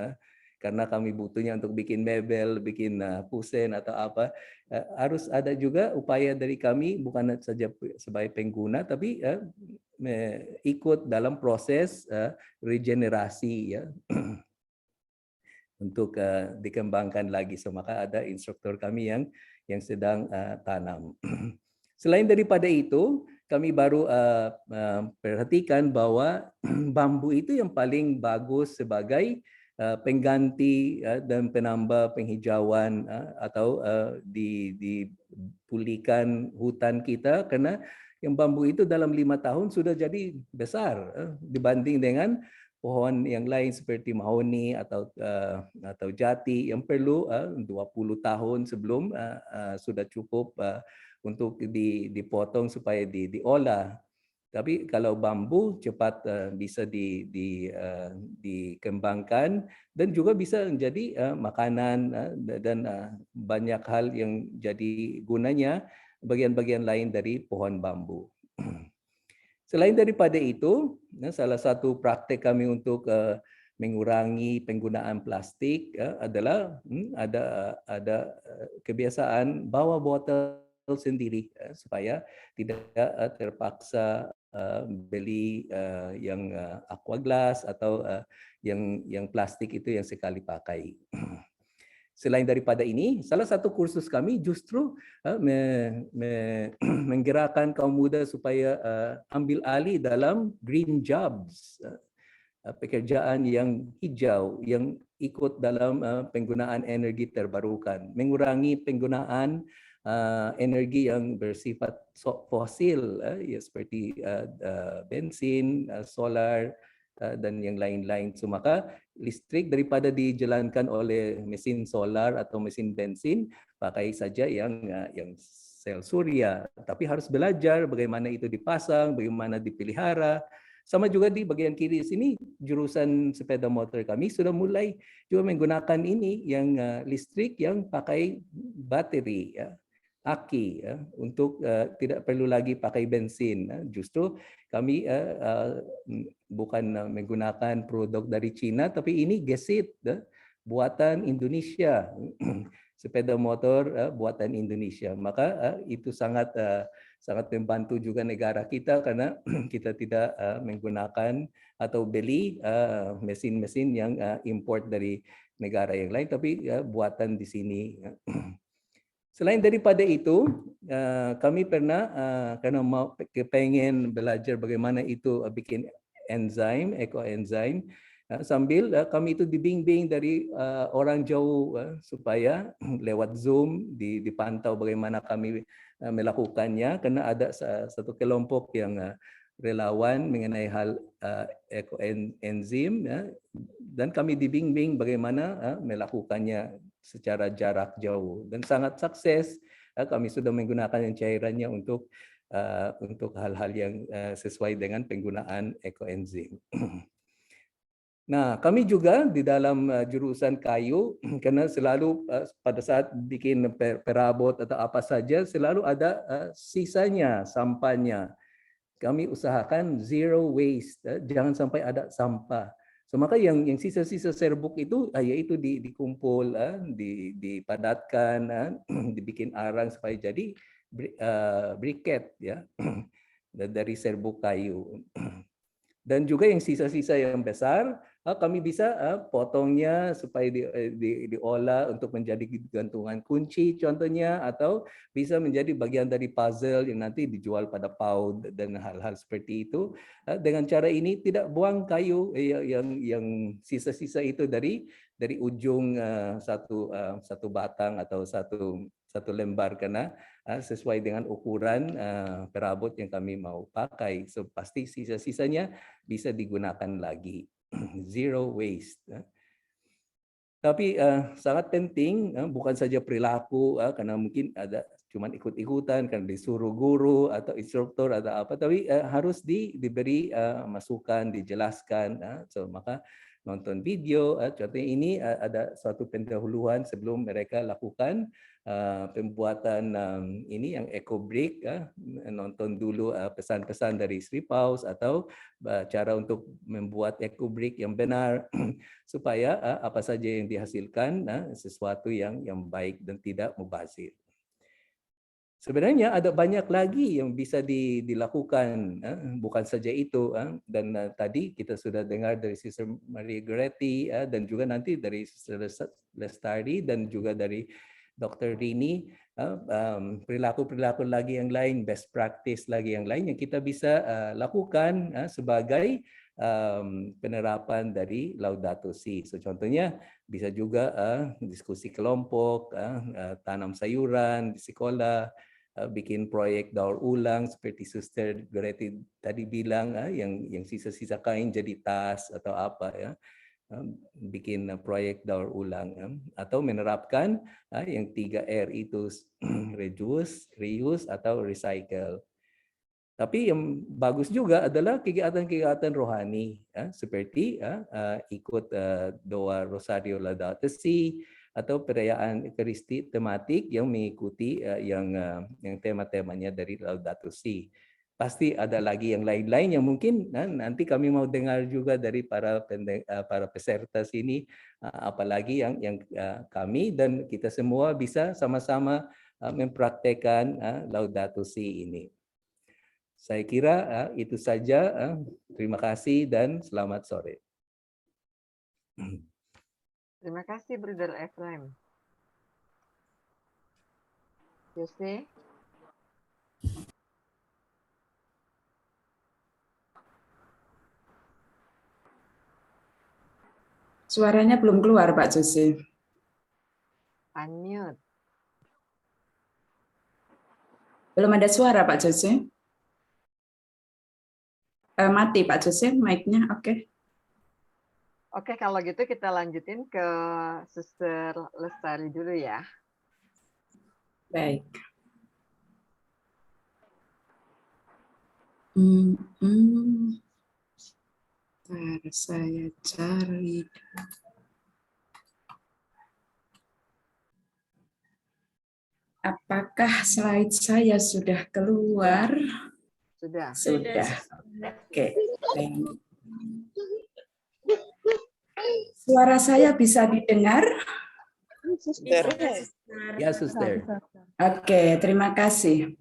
karena kami butuhnya untuk bikin mebel, bikin kusen atau apa. Harus ada juga upaya dari kami, bukan saja sebagai pengguna, tapi ikut dalam proses regenerasi ya. Untuk dikembangkan lagi. So, maka ada instruktur kami yang sedang tanam. Selain daripada itu, kami baru perhatikan bahwa bambu itu yang paling bagus sebagai pengganti dan penambah penghijauan atau dipulihkan hutan kita, karena yang bambu itu dalam 5 tahun sudah jadi besar dibanding dengan pohon yang lain seperti mahoni atau jati yang perlu 20 tahun sebelum sudah cukup untuk dipotong supaya diolah. Tapi kalau bambu cepat bisa dikembangkan dan juga bisa menjadi makanan dan banyak hal yang jadi gunanya bagian-bagian lain dari pohon bambu. Selain daripada itu, salah satu praktek kami untuk mengurangi penggunaan plastik adalah ada kebiasaan bawa botol sendiri supaya tidak terpaksa beli yang aqua glass atau yang plastik itu yang sekali pakai. Selain daripada ini, salah satu kursus kami justru menggerakkan kaum muda supaya ambil alih dalam green jobs, pekerjaan yang hijau, yang ikut dalam penggunaan energi terbarukan, mengurangi penggunaan energi yang bersifat fosil, ya, seperti bensin, solar, dan yang lain-lain. So, maka listrik daripada dijalankan oleh mesin solar atau mesin bensin, pakai saja yang sel surya. Tapi harus belajar bagaimana itu dipasang, bagaimana dipelihara. Sama juga di bagian kiri sini, jurusan sepeda motor kami sudah mulai juga menggunakan ini yang listrik yang pakai bateri, ya, aki, ya, untuk tidak perlu lagi pakai bensin. Justru kami bukan menggunakan produk dari Cina, tapi ini gesit, buatan Indonesia, sepeda motor buatan Indonesia. Maka itu sangat membantu juga negara kita, karena kita tidak menggunakan atau beli mesin-mesin yang import dari negara yang lain, tapi buatan di sini. Selain daripada itu, kami pernah karena mau pengen belajar bagaimana itu bikin enzim, ekoenzim, sambil kami itu dibimbing dari orang jauh supaya lewat Zoom dipantau bagaimana kami melakukannya, karena ada satu kelompok yang relawan mengenai hal ekoenzim, ya, dan kami dibimbing bagaimana melakukannya secara jarak jauh, dan sangat sukses. Kami sudah menggunakan yang cairannya untuk hal-hal yang sesuai dengan penggunaan ekoenzim. Nah, kami juga di dalam jurusan kayu, karena selalu pada saat bikin perabot atau apa saja, selalu ada sisanya, sampahnya. Kami usahakan zero waste, jangan sampai ada sampah. So, maka yang sisa-sisa serbuk itu, yaitu dikumpul, dipadatkan, dibikin arang supaya jadi briket, ya, dari serbuk kayu. Dan juga yang sisa-sisa yang besar, kami bisa potongnya supaya diolah untuk menjadi gantungan kunci contohnya, atau bisa menjadi bagian dari puzzle yang nanti dijual pada PAUD dan hal-hal seperti itu. Dengan cara ini tidak buang kayu yang sisa-sisa itu dari ujung satu batang atau satu lembar, karena sesuai dengan ukuran perabot yang kami mau pakai. So pasti sisa-sisanya bisa digunakan lagi. Zero waste. Tapi sangat penting, bukan saja perilaku, karena mungkin ada cuma ikut-ikutan karena disuruh guru atau instruktur atau apa, tapi harus diberi masukan, dijelaskan. So maka nonton video, contohnya ini ada suatu pendahuluan sebelum mereka lakukan pembuatan ini yang EcoBrick, nonton dulu pesan-pesan dari Sri Paus atau cara untuk membuat EcoBrick yang benar supaya apa saja yang dihasilkan sesuatu yang baik dan tidak mubazir. Sebenarnya ada banyak lagi yang bisa dilakukan, bukan saja itu. Dan tadi kita sudah dengar dari Sister Maria Goretti, dan juga nanti dari Sister Lestari, dan juga dari Dr. Rini, perilaku-perilaku lagi yang lain, best practice lagi yang lain yang kita bisa lakukan sebagai penerapan dari Laudato Si. So, contohnya bisa juga diskusi kelompok, tanam sayuran di sekolah, bikin proyek daur ulang seperti Suster Goretti tadi bilang, yang sisa-sisa kain jadi tas atau apa, ya, bikin proyek daur ulang, atau menerapkan yang 3R itu, reduce, reuse, atau recycle. Tapi yang bagus juga adalah kegiatan-kegiatan rohani, seperti ikut doa Rosario Laudato Si, atau perayaan Ekaristi tematik yang mengikuti yang tema-temanya dari Laudato Si. Pasti ada lagi yang lain-lain yang mungkin nanti kami mau dengar juga dari para peserta sini, apalagi yang kami dan kita semua bisa sama-sama mempraktekkan Laudato Si ini. Saya kira itu saja. Terima kasih dan selamat sore. Terima kasih, Brother Ephraim. Jose? Suaranya belum keluar, Pak Jose. Unmute. Belum ada suara, Pak Jose. Mati, Pak Jose, mic-nya. Oke. Oke, kalau gitu kita lanjutin ke Suster Lestari dulu ya. Baik. Saya cari. Apakah slide saya sudah keluar? Sudah. Sudah. Oke. Suara saya bisa didengar? Ya, Suster. Oke, terima kasih.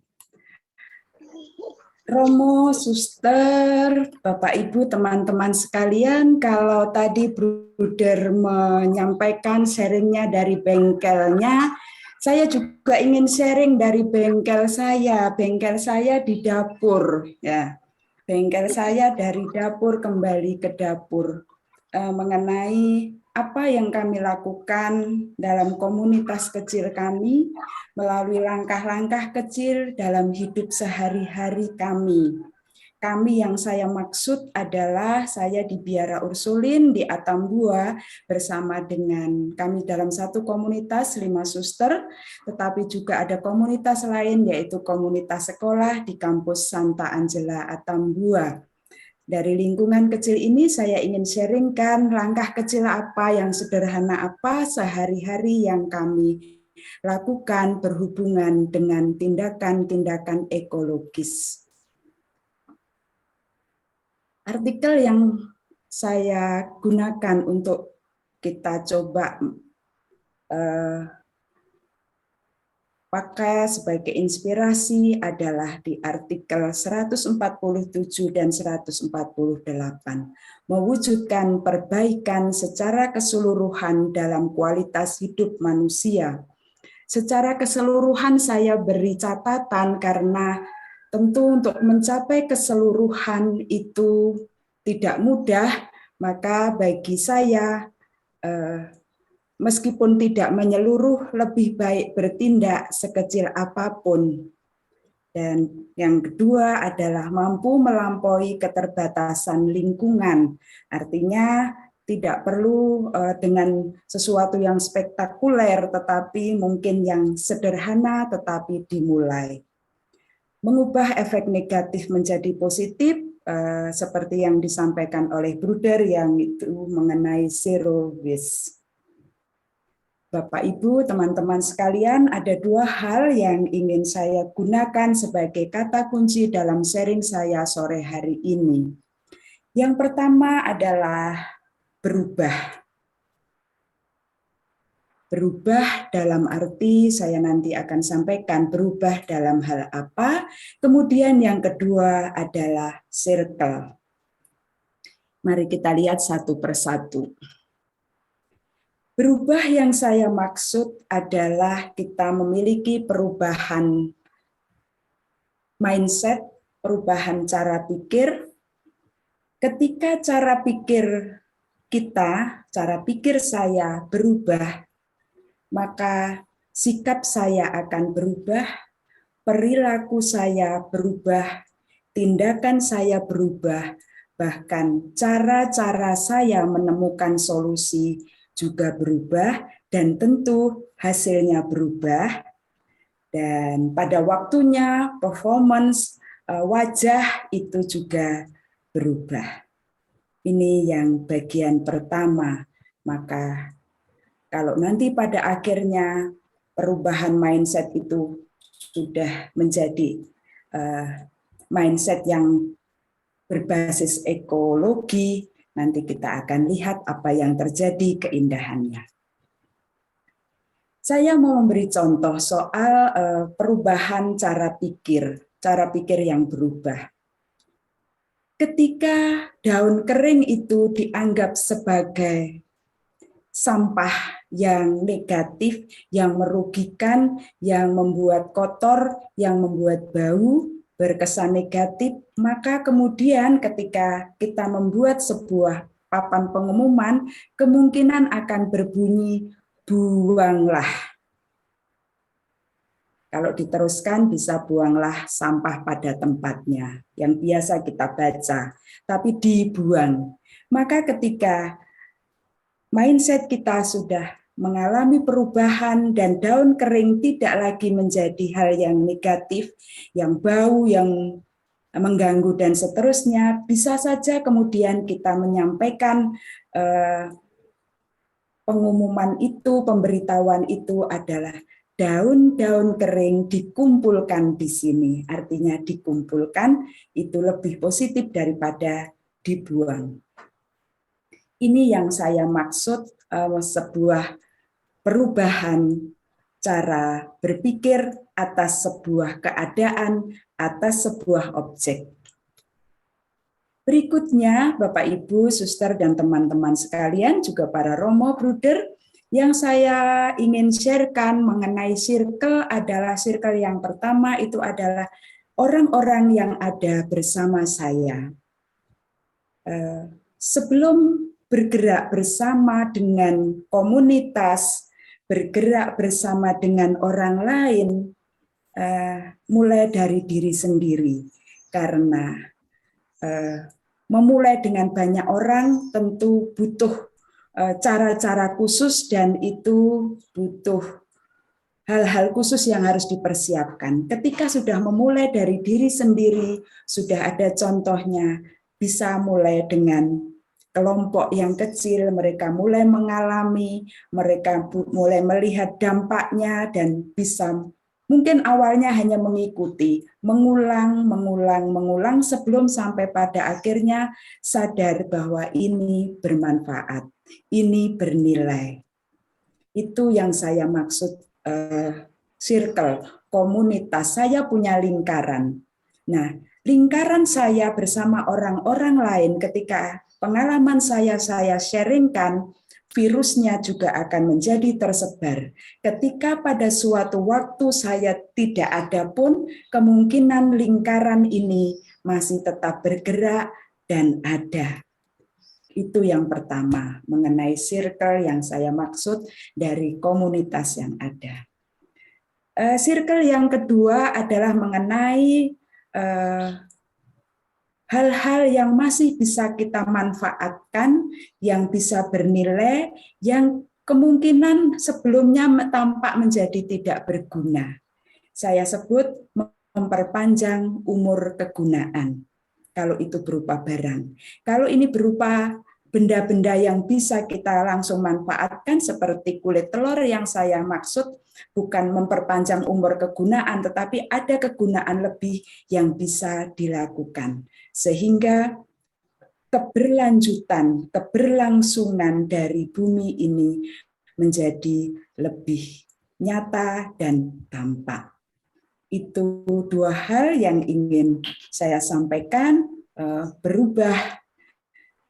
Romo, Suster, Bapak Ibu, teman-teman sekalian, kalau tadi Bruder menyampaikan sharingnya dari bengkelnya, saya juga ingin sharing dari bengkel saya. Bengkel saya di dapur, ya. Bengkel saya dari dapur kembali ke dapur, mengenai apa yang kami lakukan dalam komunitas kecil kami melalui langkah-langkah kecil dalam hidup sehari-hari kami. kami yang saya maksud adalah saya di Biara Ursulin di Atambua bersama dengan kami dalam satu komunitas 5 suster, tetapi juga ada komunitas lain yaitu komunitas sekolah di kampus Santa Angela Atambua. Dari lingkungan kecil ini saya ingin sharingkan langkah kecil apa yang sederhana apa sehari-hari yang kami lakukan berhubungan dengan tindakan-tindakan ekologis. Artikel yang saya gunakan untuk kita coba pakai sebagai inspirasi adalah di artikel 147 dan 148, mewujudkan perbaikan secara keseluruhan dalam kualitas hidup manusia. Secara keseluruhan saya beri catatan karena tentu untuk mencapai keseluruhan itu tidak mudah, maka bagi saya meskipun tidak menyeluruh lebih baik bertindak sekecil apapun. Dan yang kedua adalah mampu melampaui keterbatasan lingkungan. Artinya tidak perlu dengan sesuatu yang spektakuler, tetapi mungkin yang sederhana tetapi dimulai. Mengubah efek negatif menjadi positif, seperti yang disampaikan oleh Bruder yang itu mengenai zero waste. Bapak, Ibu, teman-teman sekalian, ada 2 hal yang ingin saya gunakan sebagai kata kunci dalam sharing saya sore hari ini. Yang pertama adalah berubah. Berubah dalam arti saya nanti akan sampaikan berubah dalam hal apa. Kemudian yang kedua adalah circle. Mari kita lihat satu persatu. Berubah yang saya maksud adalah kita memiliki perubahan mindset, perubahan cara pikir. Ketika cara pikir kita, cara pikir saya berubah, maka sikap saya akan berubah, perilaku saya berubah, tindakan saya berubah, bahkan cara-cara saya menemukan solusi juga berubah, dan tentu hasilnya berubah. Dan pada waktunya performance wajah itu juga berubah. Ini yang bagian pertama. Maka kalau nanti pada akhirnya perubahan mindset itu sudah menjadi mindset yang berbasis ekologi, nanti kita akan lihat apa yang terjadi keindahannya. Saya mau memberi contoh soal perubahan cara pikir yang berubah. Ketika daun kering itu dianggap sebagai sampah yang negatif, yang merugikan, yang membuat kotor, yang membuat bau, berkesan negatif, maka kemudian ketika kita membuat sebuah papan pengumuman, kemungkinan akan berbunyi, buanglah. Kalau diteruskan bisa buanglah sampah pada tempatnya, yang biasa kita baca, tapi dibuang. Maka ketika mindset kita sudah mengalami perubahan dan daun kering tidak lagi menjadi hal yang negatif, yang bau, yang mengganggu dan seterusnya, bisa saja kemudian kita menyampaikan pengumuman itu, pemberitahuan itu adalah daun-daun kering dikumpulkan di sini. Artinya dikumpulkan itu lebih positif daripada dibuang. Ini yang saya maksud sebuah perubahan cara berpikir atas sebuah keadaan, atas sebuah objek. Berikutnya, Bapak, Ibu, Suster, dan teman-teman sekalian, juga para Romo, Bruder, yang saya ingin sharekan mengenai circle adalah circle yang pertama itu adalah orang-orang yang ada bersama saya. Sebelum bergerak bersama dengan komunitas, bergerak bersama dengan orang lain, mulai dari diri sendiri. Karena memulai dengan banyak orang tentu butuh cara-cara khusus dan itu butuh hal-hal khusus yang harus dipersiapkan. Ketika sudah memulai dari diri sendiri, sudah ada contohnya, bisa mulai dengan kelompok yang kecil, mereka mulai mengalami, mereka mulai melihat dampaknya dan bisa mungkin awalnya hanya mengikuti, mengulang sebelum sampai pada akhirnya sadar bahwa ini bermanfaat, ini bernilai. Itu yang saya maksud circle, komunitas. Saya punya lingkaran. Nah, lingkaran saya bersama orang-orang lain ketika pengalaman saya sharingkan, virusnya juga akan menjadi tersebar. Ketika pada suatu waktu saya tidak ada pun, kemungkinan lingkaran ini masih tetap bergerak dan ada. Itu yang pertama, mengenai circle yang saya maksud dari komunitas yang ada. Circle yang kedua adalah mengenai hal-hal yang masih bisa kita manfaatkan, yang bisa bernilai, yang kemungkinan sebelumnya tampak menjadi tidak berguna. Saya sebut memperpanjang umur kegunaan, kalau itu berupa barang. Kalau ini berupa benda-benda yang bisa kita langsung manfaatkan, seperti kulit telur yang saya maksud, bukan memperpanjang umur kegunaan, tetapi ada kegunaan lebih yang bisa dilakukan. Sehingga keberlangsungan dari bumi ini menjadi lebih nyata dan tampak. Itu dua hal yang ingin saya sampaikan, berubah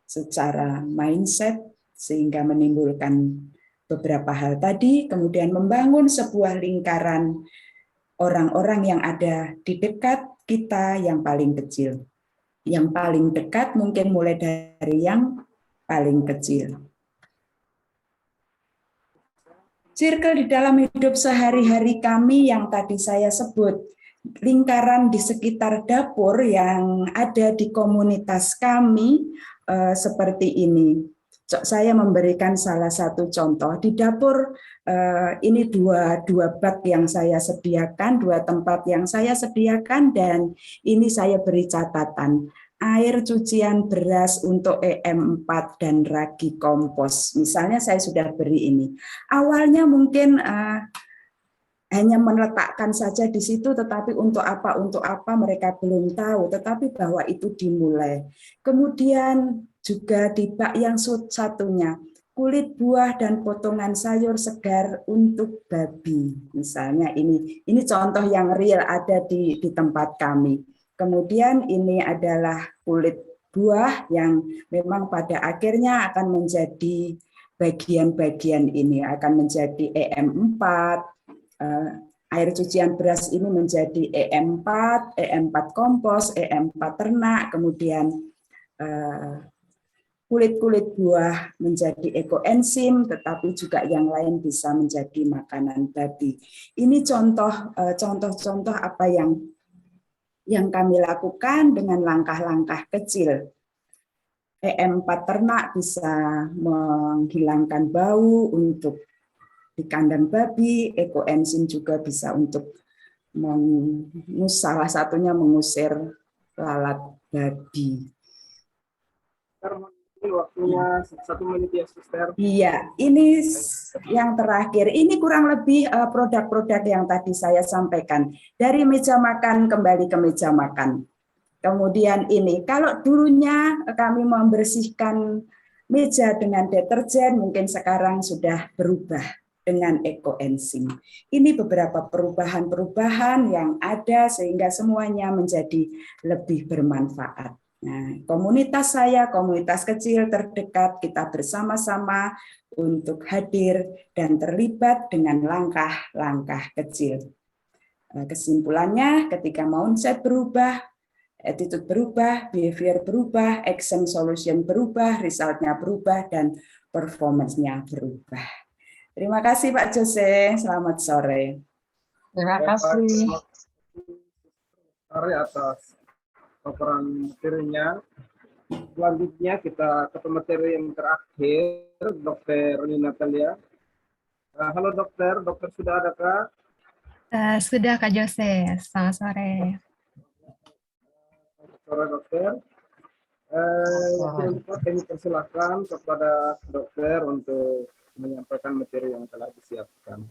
secara mindset sehingga menimbulkan beberapa hal tadi, kemudian membangun sebuah lingkaran orang-orang yang ada di dekat kita yang paling kecil. Yang paling dekat mungkin mulai dari yang paling kecil. Circle di dalam hidup sehari-hari kami yang tadi saya sebut, lingkaran di sekitar dapur yang ada di komunitas kami seperti ini. Saya memberikan salah satu contoh. Di dapur ini dua bak yang saya sediakan, dua tempat yang saya sediakan, dan ini saya beri catatan. Air cucian beras untuk EM4 dan ragi kompos. Misalnya saya sudah beri ini. Awalnya mungkin hanya meletakkan saja di situ, tetapi untuk apa mereka belum tahu, tetapi bahwa itu dimulai. Kemudian juga di bak yang satunya, kulit buah dan potongan sayur segar untuk babi. Misalnya ini contoh yang real ada di tempat kami. Kemudian ini adalah kulit buah yang memang pada akhirnya akan menjadi bagian-bagian ini, akan menjadi EM4, air cucian beras ini menjadi EM4 kompos, EM4 ternak, kemudian kulit-kulit buah menjadi ekoenzim, tetapi juga yang lain bisa menjadi makanan babi. Ini contoh-contoh apa yang kami lakukan dengan langkah-langkah kecil. EM4 ternak bisa menghilangkan bau untuk di kandang babi, ekoenzim juga bisa untuk salah satunya mengusir lalat babi. Ini waktunya 1 menit ya, Suster. Iya, ini yang terakhir. Ini kurang lebih produk-produk yang tadi saya sampaikan. Dari meja makan kembali ke meja makan. Kemudian ini, kalau dulunya kami membersihkan meja dengan deterjen, mungkin sekarang sudah berubah dengan ekoenzim. Ini beberapa perubahan-perubahan yang ada sehingga semuanya menjadi lebih bermanfaat. Nah, komunitas saya, komunitas kecil terdekat, kita bersama-sama untuk hadir dan terlibat dengan langkah-langkah kecil. Kesimpulannya, ketika mindset berubah, attitude berubah, behavior berubah, action solution berubah, resultnya berubah, dan performance-nya berubah. Terima kasih Pak Jose, selamat sore. Terima kasih. Sore atas paparan materinya. Selanjutnya kita ke materi yang terakhir, Dr. Natalia. Halo dokter, dokter sudah ada Kak? Sudah Kak Jose, selamat sore. Sore dokter. Selanjutnya kami persilahkan kepada dokter untuk menyampaikan materi yang telah disiapkan.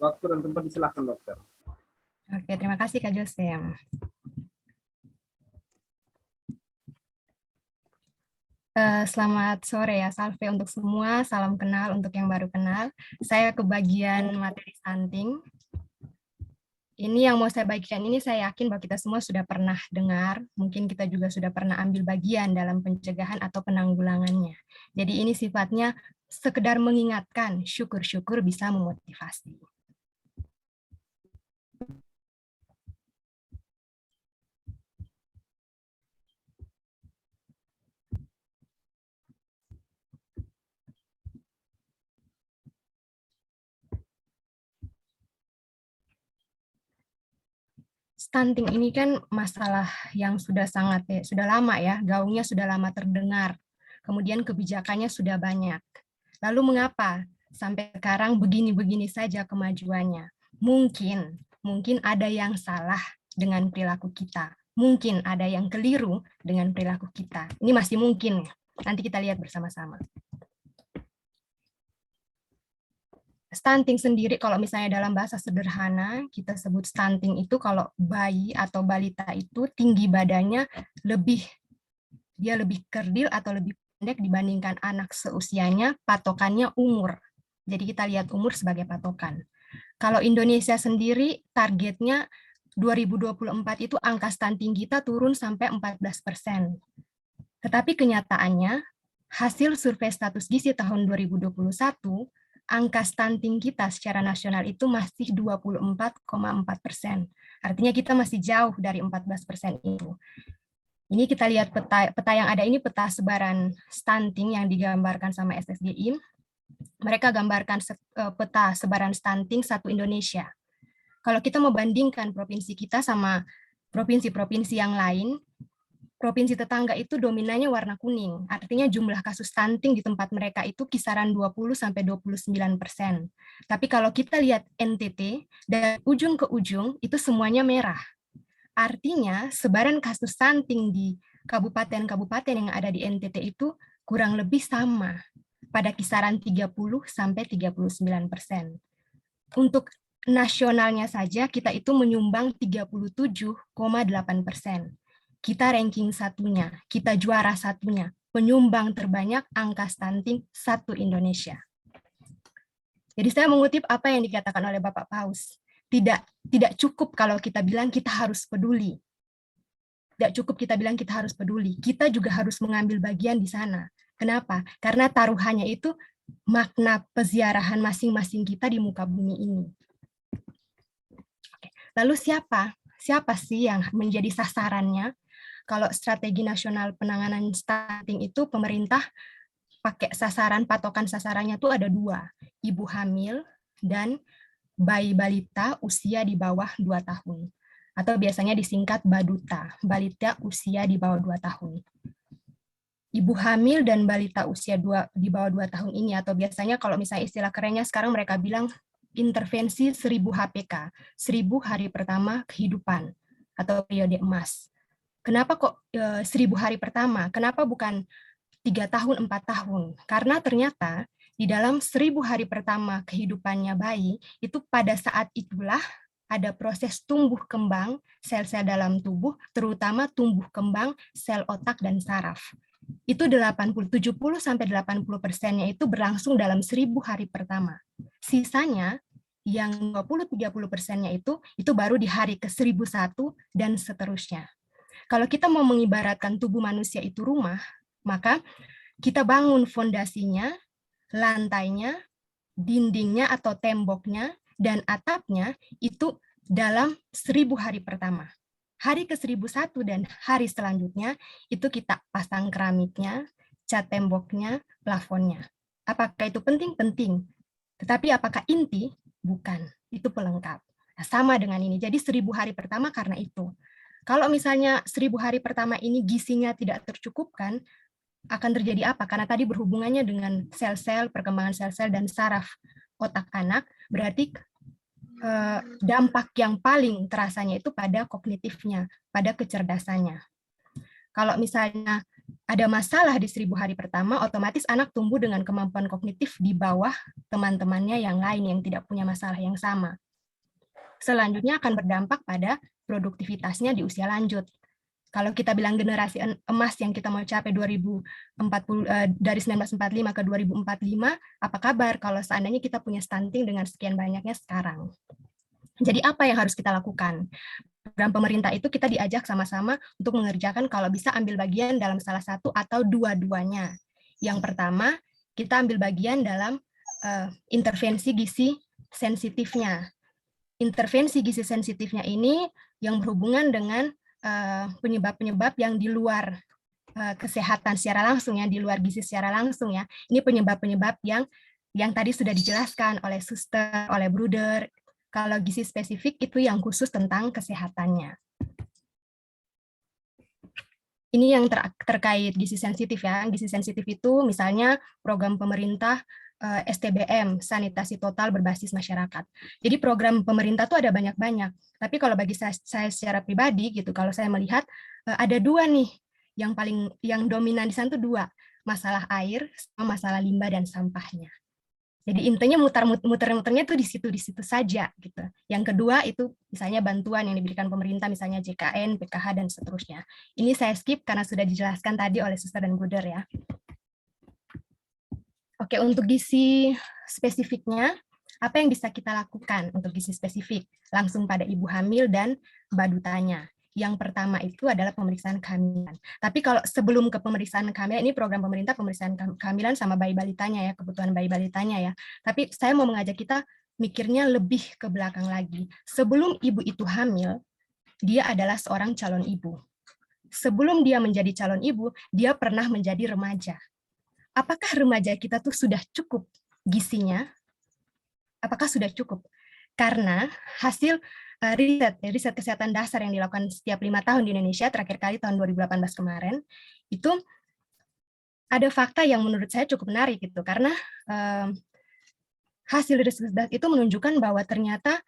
Waktu dan tempat disilahkan dokter. Oke, terima kasih Kak Jose. Selamat sore ya, Salve untuk semua, salam kenal untuk yang baru kenal. Saya ke bagian materi stunting. Ini yang mau saya bagikan ini saya yakin bahwa kita semua sudah pernah dengar, mungkin kita juga sudah pernah ambil bagian dalam pencegahan atau penanggulangannya. Jadi ini sifatnya sekedar mengingatkan, syukur-syukur bisa memotivasi. Stunting ini kan masalah yang sudah sudah lama ya, gaungnya sudah lama terdengar. Kemudian kebijakannya sudah banyak. Lalu mengapa sampai sekarang begini-begini saja kemajuannya? Mungkin ada yang salah dengan perilaku kita. Mungkin ada yang keliru dengan perilaku kita. Ini masih mungkin ya. Nanti kita lihat bersama-sama. Stunting sendiri kalau misalnya dalam bahasa sederhana kita sebut stunting itu kalau bayi atau balita itu tinggi badannya lebih kerdil atau lebih pendek dibandingkan anak seusianya, patokannya umur. Jadi kita lihat umur sebagai patokan. Kalau Indonesia sendiri targetnya 2024 itu angka stunting kita turun sampai 14%. Tetapi kenyataannya hasil survei status gizi tahun 2021 angka stunting kita secara nasional itu masih 24,4%. Artinya kita masih jauh dari 14% itu. Ini kita lihat peta yang ada ini peta sebaran stunting yang digambarkan sama SSGI. Mereka gambarkan peta sebaran stunting satu Indonesia. Kalau kita membandingkan provinsi kita sama provinsi-provinsi yang lain, provinsi tetangga itu dominannya warna kuning. Artinya jumlah kasus stunting di tempat mereka itu kisaran 20-29%. Tapi kalau kita lihat NTT, dari ujung ke ujung itu semuanya merah. Artinya sebaran kasus stunting di kabupaten-kabupaten yang ada di NTT itu kurang lebih sama pada kisaran 30-39%. Untuk nasionalnya saja kita itu menyumbang 37,8%. Kita ranking satunya, kita juara satunya, penyumbang terbanyak angka stunting satu Indonesia. Jadi saya mengutip apa yang dikatakan oleh Bapak Paus. Tidak cukup kalau kita bilang kita harus peduli. Tidak cukup kita bilang kita harus peduli. Kita juga harus mengambil bagian di sana. Kenapa? Karena taruhannya itu makna peziarahan masing-masing kita di muka bumi ini. Lalu siapa sih yang menjadi sasarannya? Kalau strategi nasional penanganan stunting itu pemerintah pakai patokan sasarannya tuh ada 2, ibu hamil dan bayi balita usia di bawah 2 tahun. Atau biasanya disingkat BADUTA, balita usia di bawah 2 tahun. Ibu hamil dan balita usia di bawah 2 tahun ini, atau biasanya kalau misalnya istilah kerennya sekarang mereka bilang intervensi 1000 HPK, 1000 hari pertama kehidupan, atau periode emas. Kenapa kok 1000 hari pertama? Kenapa bukan 3 tahun, 4 tahun? Karena ternyata di dalam 1000 hari pertama kehidupannya bayi, itu pada saat itulah ada proses tumbuh kembang sel-sel dalam tubuh, terutama tumbuh kembang sel otak dan saraf. Itu 70-80% itu berlangsung dalam 1000 hari pertama. Sisanya yang 20-30%-nya itu baru di hari ke-1001 dan seterusnya. Kalau kita mau mengibaratkan tubuh manusia itu rumah, maka kita bangun fondasinya, lantainya, dindingnya atau temboknya, dan atapnya itu dalam 1000 hari pertama. Hari ke-1001 dan hari selanjutnya itu kita pasang keramiknya, cat temboknya, plafonnya. Apakah itu penting? Penting. Tetapi apakah inti? Bukan. Itu pelengkap. Nah, sama dengan ini. Jadi 1000 hari pertama karena itu. Kalau misalnya 1000 hari pertama ini gizinya tidak tercukupkan, akan terjadi apa? Karena tadi berhubungannya dengan sel-sel, perkembangan sel-sel dan saraf otak anak, berarti dampak yang paling terasanya itu pada kognitifnya, pada kecerdasannya. Kalau misalnya ada masalah di 1000 hari pertama, otomatis anak tumbuh dengan kemampuan kognitif di bawah teman-temannya yang lain yang tidak punya masalah yang sama. Selanjutnya akan berdampak pada produktivitasnya di usia lanjut. Kalau kita bilang generasi emas yang kita mau capai 2040 dari 1945 ke 2045, apa kabar kalau seandainya kita punya stunting dengan sekian banyaknya sekarang? Jadi apa yang harus kita lakukan? Program pemerintah itu kita diajak sama-sama untuk mengerjakan kalau bisa ambil bagian dalam salah satu atau dua-duanya. Yang pertama, kita ambil bagian dalam intervensi gizi sensitifnya. Intervensi gizi sensitifnya ini yang berhubungan dengan penyebab-penyebab yang di luar kesehatan secara langsung ya, di luar gizi secara langsung ya. Ini penyebab-penyebab yang tadi sudah dijelaskan oleh suster, oleh Bruder. Kalau gizi spesifik itu yang khusus tentang kesehatannya. Ini yang terkait gizi sensitif ya. Gizi sensitif itu misalnya program pemerintah STBM, sanitasi total berbasis masyarakat. Jadi program pemerintah tuh ada banyak-banyak. Tapi kalau bagi saya secara pribadi gitu, kalau saya melihat ada dua nih yang dominan di sana tuh dua, masalah air sama masalah limbah dan sampahnya. Jadi intinya muter-muternya tuh di situ saja gitu. Yang kedua itu misalnya bantuan yang diberikan pemerintah, misalnya JKN, PKH dan seterusnya. Ini saya skip karena sudah dijelaskan tadi oleh Suster dan Bruder ya. Oke, untuk gizi spesifiknya, apa yang bisa kita lakukan untuk gizi spesifik? Langsung pada ibu hamil dan badutanya. Yang pertama itu adalah pemeriksaan kehamilan. Tapi kalau sebelum ke pemeriksaan kehamilan, ini program pemerintah pemeriksaan kehamilan sama bayi balitanya ya, kebutuhan bayi balitanya ya. Tapi saya mau mengajak kita mikirnya lebih ke belakang lagi. Sebelum ibu itu hamil, dia adalah seorang calon ibu. Sebelum dia menjadi calon ibu, dia pernah menjadi remaja. Apakah remaja kita tuh sudah cukup gizinya? Apakah sudah cukup? Karena hasil riset kesehatan dasar yang dilakukan setiap 5 tahun di Indonesia, terakhir kali tahun 2018 kemarin, itu ada fakta yang menurut saya cukup menarik gitu, karena hasil riset itu menunjukkan bahwa ternyata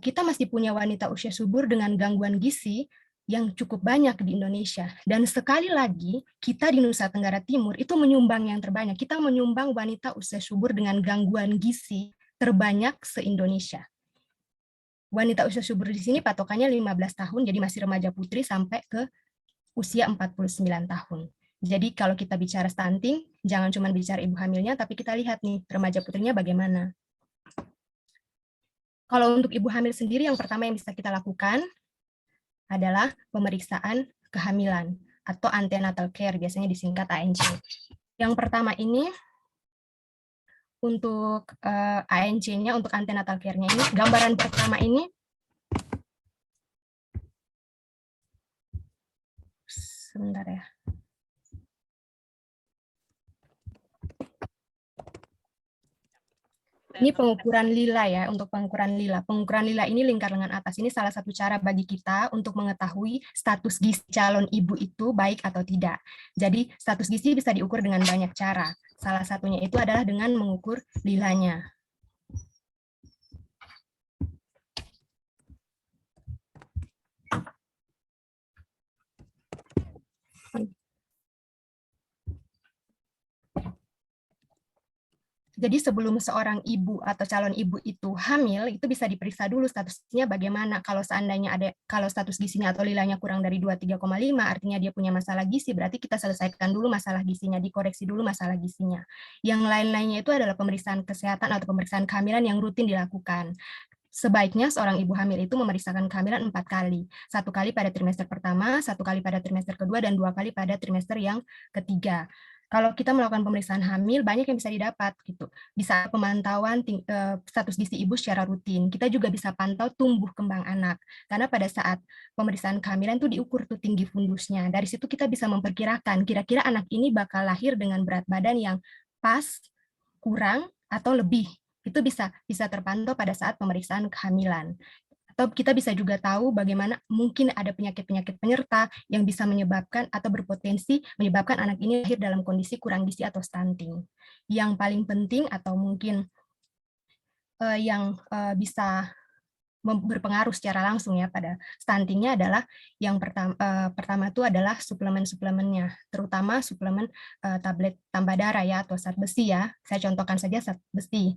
kita masih punya wanita usia subur dengan gangguan gizi yang cukup banyak di Indonesia. Dan sekali lagi, kita di Nusa Tenggara Timur itu menyumbang yang terbanyak. Kita menyumbang wanita usia subur dengan gangguan gizi terbanyak se-Indonesia. Wanita usia subur di sini patokannya 15 tahun, jadi masih remaja putri sampai ke usia 49 tahun. Jadi kalau kita bicara stunting, jangan cuma bicara ibu hamilnya, tapi kita lihat nih, remaja putrinya bagaimana. Kalau untuk ibu hamil sendiri, yang pertama yang bisa kita lakukan adalah pemeriksaan kehamilan atau antenatal care, biasanya disingkat ANC. Yang pertama ini untuk ANC-nya, untuk antenatal care-nya ini, gambaran pertama ini sebentar ya. Ini pengukuran lila ya, untuk pengukuran lila. Pengukuran lila ini lingkar lengan atas. Ini salah satu cara bagi kita untuk mengetahui status gizi calon ibu itu baik atau tidak. Jadi status gizi bisa diukur dengan banyak cara. Salah satunya itu adalah dengan mengukur lilanya. Jadi sebelum seorang ibu atau calon ibu itu hamil, itu bisa diperiksa dulu statusnya bagaimana. Kalau seandainya kalau status gizinya atau lilanya kurang dari 23,5, artinya dia punya masalah gizi, berarti kita selesaikan dulu masalah gizinya, dikoreksi dulu masalah gizinya. Yang lain-lainnya itu adalah pemeriksaan kesehatan atau pemeriksaan kehamilan yang rutin dilakukan. Sebaiknya seorang ibu hamil itu memeriksakan kehamilan 4 kali. 1 kali pada trimester pertama, 1 kali pada trimester kedua, dan 2 kali pada trimester yang ketiga. Kalau kita melakukan pemeriksaan hamil, banyak yang bisa didapat gitu. Bisa pemantauan status gizi ibu secara rutin. Kita juga bisa pantau tumbuh kembang anak. Karena pada saat pemeriksaan kehamilan itu diukur tuh tinggi fundusnya. Dari situ kita bisa memperkirakan kira-kira anak ini bakal lahir dengan berat badan yang pas, kurang, atau lebih. Itu bisa terpantau pada saat pemeriksaan kehamilan. Atau kita bisa juga tahu bagaimana mungkin ada penyakit-penyakit penyerta yang bisa menyebabkan atau berpotensi menyebabkan anak ini lahir dalam kondisi kurang gizi atau stunting. Yang paling penting atau mungkin yang bisa berpengaruh secara langsung ya pada stuntingnya adalah yang pertama itu adalah suplemen-suplemennya, terutama suplemen tablet tambah darah ya atau zat besi ya. Saya contohkan saja zat besi.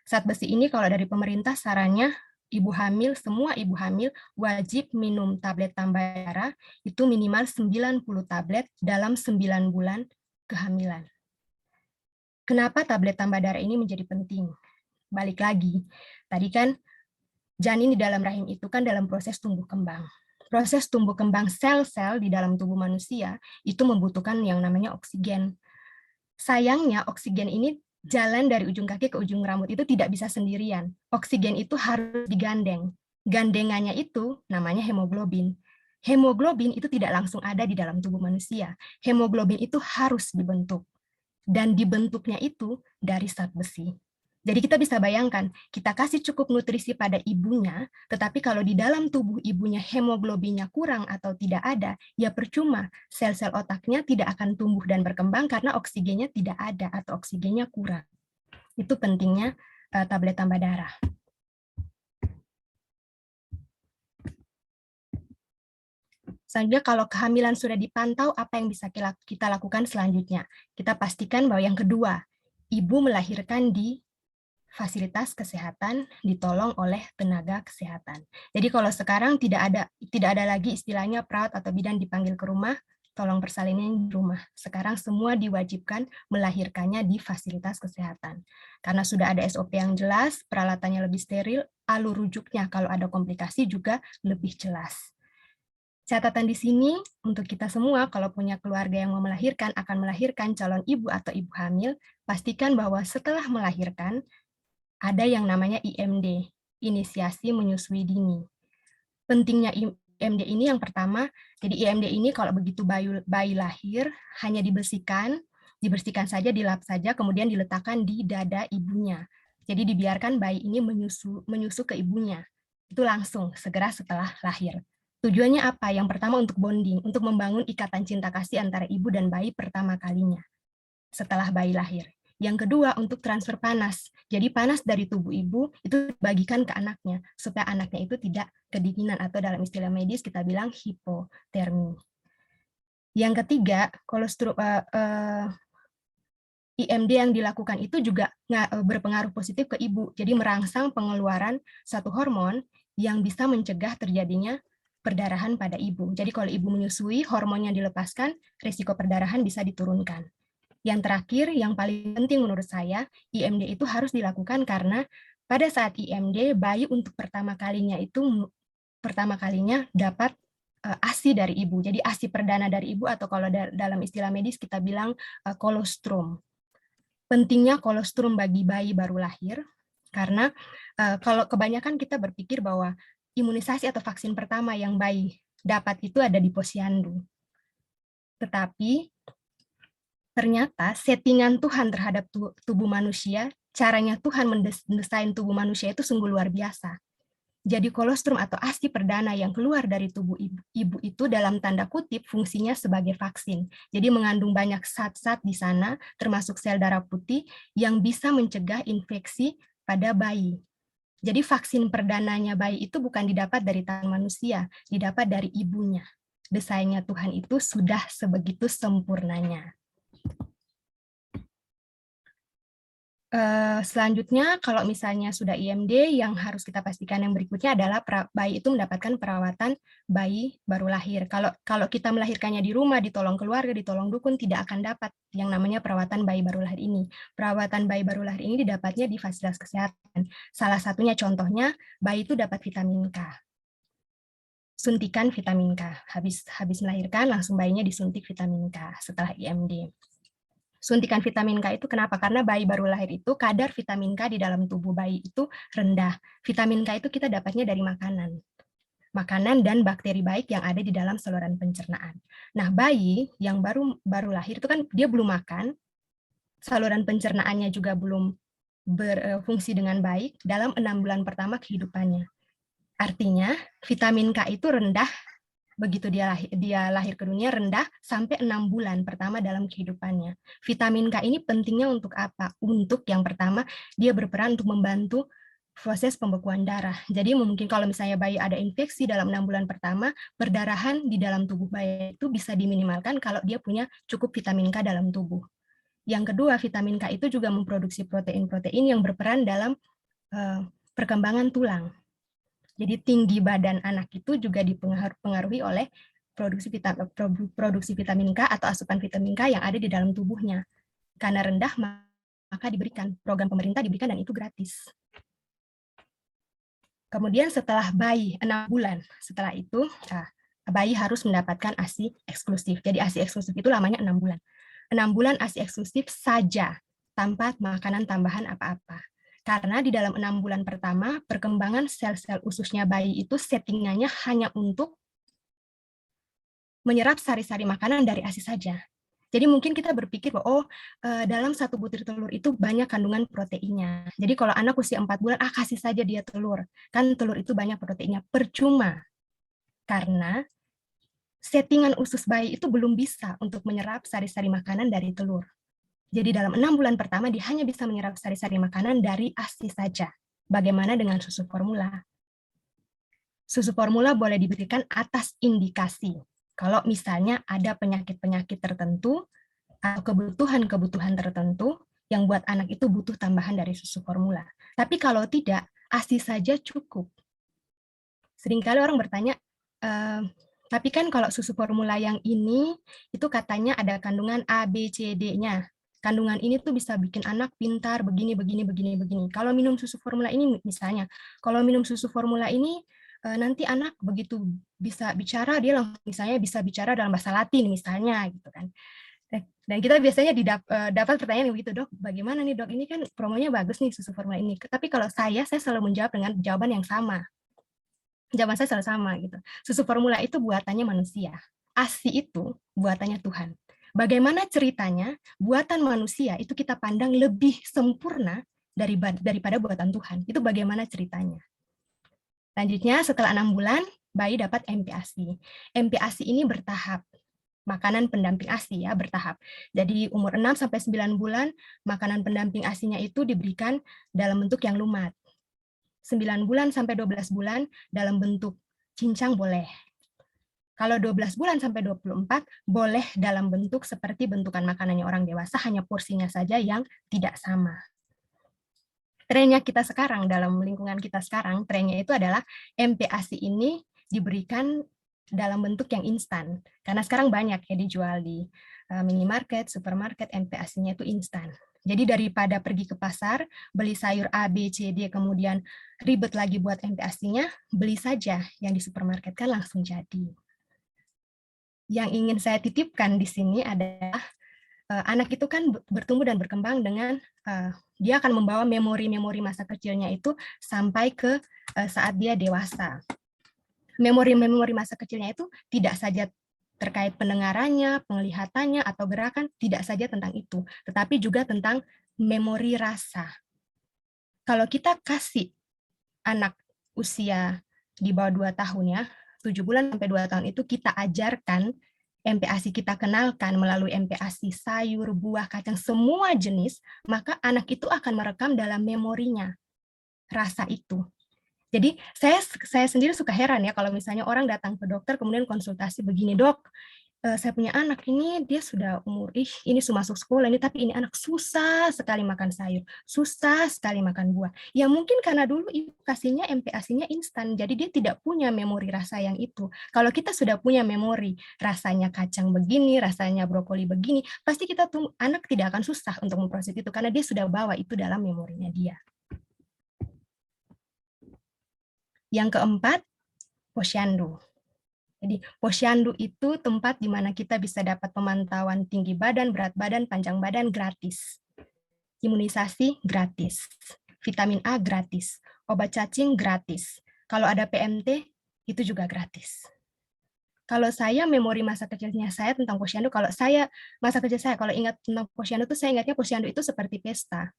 Zat besi ini kalau dari pemerintah sarannya ibu hamil, semua ibu hamil wajib minum tablet tambah darah itu minimal 90 tablet dalam 9 bulan kehamilan. Kenapa tablet tambah darah ini menjadi penting? Balik lagi, tadi kan janin di dalam rahim itu kan dalam proses tumbuh kembang. Proses tumbuh kembang sel-sel di dalam tubuh manusia itu membutuhkan yang namanya oksigen. Sayangnya oksigen ini jalan dari ujung kaki ke ujung rambut itu tidak bisa sendirian. Oksigen itu harus digandeng. Gandengannya itu namanya hemoglobin. Hemoglobin itu tidak langsung ada di dalam tubuh manusia. Hemoglobin itu harus dibentuk. Dan dibentuknya itu dari zat besi. Jadi kita bisa bayangkan, kita kasih cukup nutrisi pada ibunya, tetapi kalau di dalam tubuh ibunya hemoglobinnya kurang atau tidak ada, ya percuma, sel-sel otaknya tidak akan tumbuh dan berkembang karena oksigennya tidak ada atau oksigennya kurang. Itu pentingnya tablet tambah darah. Selanjutnya kalau kehamilan sudah dipantau, apa yang bisa kita lakukan selanjutnya? Kita pastikan bahwa yang kedua, ibu melahirkan di fasilitas kesehatan ditolong oleh tenaga kesehatan. Jadi kalau sekarang tidak ada lagi istilahnya perawat atau bidan dipanggil ke rumah, tolong persalinan di rumah. Sekarang semua diwajibkan melahirkannya di fasilitas kesehatan. Karena sudah ada SOP yang jelas, peralatannya lebih steril, alur rujuknya kalau ada komplikasi juga lebih jelas. Catatan di sini untuk kita semua, kalau punya keluarga yang mau melahirkan, akan melahirkan calon ibu atau ibu hamil, pastikan bahwa setelah melahirkan, ada yang namanya IMD, inisiasi menyusui dini. Pentingnya IMD ini yang pertama, jadi IMD ini kalau begitu bayi lahir, hanya dibersihkan saja, dilap saja, kemudian diletakkan di dada ibunya. Jadi dibiarkan bayi ini menyusu ke ibunya. Itu langsung, segera setelah lahir. Tujuannya apa? Yang pertama untuk bonding, untuk membangun ikatan cinta kasih antara ibu dan bayi pertama kalinya, setelah bayi lahir. Yang kedua, untuk transfer panas. Jadi panas dari tubuh ibu itu dibagikan ke anaknya, supaya anaknya itu tidak kedinginan, atau dalam istilah medis kita bilang hipotermi. Yang ketiga, IMD yang dilakukan itu juga berpengaruh positif ke ibu. Jadi merangsang pengeluaran satu hormon yang bisa mencegah terjadinya perdarahan pada ibu. Jadi kalau ibu menyusui, hormon yang dilepaskan, risiko perdarahan bisa diturunkan. Yang terakhir, yang paling penting menurut saya, IMD itu harus dilakukan karena pada saat IMD, bayi untuk pertama kalinya dapat ASI dari ibu. Jadi ASI perdana dari ibu, atau kalau dalam istilah medis kita bilang kolostrum. Pentingnya kolostrum bagi bayi baru lahir, karena kalau kebanyakan kita berpikir bahwa imunisasi atau vaksin pertama yang bayi dapat itu ada di posyandu. Tetapi ternyata settingan Tuhan terhadap tubuh manusia, caranya Tuhan mendesain tubuh manusia itu sungguh luar biasa. Jadi kolostrum atau ASI perdana yang keluar dari tubuh ibu itu dalam tanda kutip fungsinya sebagai vaksin. Jadi mengandung banyak zat-zat di sana, termasuk sel darah putih yang bisa mencegah infeksi pada bayi. Jadi vaksin perdananya bayi itu bukan didapat dari tangan manusia, didapat dari ibunya. Desainnya Tuhan itu sudah sebegitu sempurnanya. Selanjutnya, kalau misalnya sudah IMD, yang harus kita pastikan yang berikutnya adalah bayi itu mendapatkan perawatan bayi baru lahir. Kalau kita melahirkannya di rumah, ditolong keluarga, ditolong dukun, tidak akan dapat yang namanya perawatan bayi baru lahir ini. Perawatan bayi baru lahir ini didapatnya di fasilitas kesehatan. Salah satunya contohnya, bayi itu dapat vitamin K. Suntikan vitamin K. Habis melahirkan, langsung bayinya disuntik vitamin K setelah IMD. Suntikan vitamin K itu kenapa? Karena bayi baru lahir itu kadar vitamin K di dalam tubuh bayi itu rendah. Vitamin K itu kita dapatnya dari makanan dan bakteri baik yang ada di dalam saluran pencernaan. Nah, bayi yang baru lahir itu kan dia belum makan, saluran pencernaannya juga belum berfungsi dengan baik dalam 6 bulan pertama kehidupannya. Artinya vitamin K itu rendah begitu dia lahir ke dunia, rendah sampai 6 bulan pertama dalam kehidupannya. Vitamin K ini pentingnya untuk apa? Untuk yang pertama, dia berperan untuk membantu proses pembekuan darah. Jadi mungkin kalau misalnya bayi ada infeksi dalam 6 bulan pertama, perdarahan di dalam tubuh bayi itu bisa diminimalkan kalau dia punya cukup vitamin K dalam tubuh. Yang kedua, vitamin K itu juga memproduksi protein-protein yang berperan dalam perkembangan tulang. Jadi tinggi badan anak itu juga dipengaruhi oleh produksi vitamin K atau asupan vitamin K yang ada di dalam tubuhnya. Karena rendah, maka diberikan, program pemerintah diberikan dan itu gratis. Kemudian setelah bayi 6 bulan, setelah itu bayi harus mendapatkan ASI eksklusif. Jadi ASI eksklusif itu lamanya 6 bulan. 6 bulan ASI eksklusif saja, tanpa makanan tambahan apa-apa. Karena di dalam 6 bulan pertama, perkembangan sel-sel ususnya bayi itu settingannya hanya untuk menyerap sari-sari makanan dari ASI saja. Jadi mungkin kita berpikir bahwa dalam satu butir telur itu banyak kandungan proteinnya. Jadi kalau anak usia 4 bulan, kasih saja dia telur. Kan telur itu banyak proteinnya. Percuma. Karena settingan usus bayi itu belum bisa untuk menyerap sari-sari makanan dari telur. Jadi dalam 6 bulan pertama dia hanya bisa menyerap sari-sari makanan dari ASI saja. Bagaimana dengan susu formula? Susu formula boleh diberikan atas indikasi. Kalau misalnya ada penyakit-penyakit tertentu atau kebutuhan-kebutuhan tertentu yang buat anak itu butuh tambahan dari susu formula. Tapi kalau tidak, ASI saja cukup. Seringkali orang bertanya, tapi kan kalau susu formula yang ini itu katanya ada kandungan A, B, C, D-nya. Kandungan ini tuh bisa bikin anak pintar, begini. Kalau minum susu formula ini misalnya, kalau minum susu formula ini nanti anak begitu bisa bicara, dia langsung misalnya bisa bicara dalam bahasa Latin misalnya gitu kan. Dan kita biasanya dapat pertanyaan begitu, Dok, bagaimana nih Dok, ini kan promonya bagus nih susu formula ini. Tapi kalau saya selalu menjawab dengan jawaban yang sama. Jawaban saya selalu sama gitu. Susu formula itu buatannya manusia. ASI itu buatannya Tuhan. Bagaimana ceritanya buatan manusia itu kita pandang lebih sempurna daripada buatan Tuhan. Itu bagaimana ceritanya. Selanjutnya setelah 6 bulan, bayi dapat MPASI. MPASI ini bertahap. Makanan pendamping ASI ya, bertahap. Jadi umur 6-9 bulan, makanan pendamping ASI-nya itu diberikan dalam bentuk yang lumat. 9 bulan sampai 12 bulan dalam bentuk cincang boleh. Kalau 12 bulan sampai 24 boleh dalam bentuk seperti bentukan makanannya orang dewasa, hanya porsinya saja yang tidak sama. Trennya kita sekarang, dalam lingkungan kita sekarang, trennya itu adalah MPASI ini diberikan dalam bentuk yang instan. Karena sekarang banyak ya dijual di minimarket, supermarket, MPASI-nya itu instan. Jadi daripada pergi ke pasar, beli sayur A, B, C, D, kemudian ribet lagi buat MPASI-nya, beli saja yang di supermarket kan langsung jadi. Yang ingin saya titipkan di sini adalah anak itu kan bertumbuh dan berkembang dengan dia akan membawa memori-memori masa kecilnya itu sampai ke saat dia dewasa. Memori-memori masa kecilnya itu tidak saja terkait pendengarannya, penglihatannya, atau gerakan, tidak saja tentang itu, tetapi juga tentang memori rasa. Kalau kita kasih anak usia di bawah 2 tahun ya, 7 bulan sampai 2 tahun itu kita ajarkan MPASI, kita kenalkan melalui MPASI sayur, buah, kacang, semua jenis, maka anak itu akan merekam dalam memorinya rasa itu. Jadi saya sendiri suka heran ya kalau misalnya orang datang ke dokter kemudian konsultasi begini, Dok, saya punya anak ini dia sudah umur ini masuk sekolah ini, tapi ini anak susah sekali makan sayur, susah sekali makan buah. Ya mungkin karena dulu ibu kasihnya MPASI-nya instan, jadi dia tidak punya memori rasa yang itu. Kalau kita sudah punya memori rasanya kacang begini, rasanya brokoli begini, pasti kita anak tidak akan susah untuk memproses itu karena dia sudah bawa itu dalam memorinya dia. Yang keempat, posyandu. Jadi posyandu itu tempat di mana kita bisa dapat pemantauan tinggi badan, berat badan, panjang badan gratis. Imunisasi gratis. Vitamin A gratis. Obat cacing gratis. Kalau ada PMT, itu juga gratis. Kalau saya memori masa kecilnya saya tentang posyandu, kalau saya masa kecil saya kalau ingat tentang posyandu itu saya ingatnya posyandu itu seperti pesta.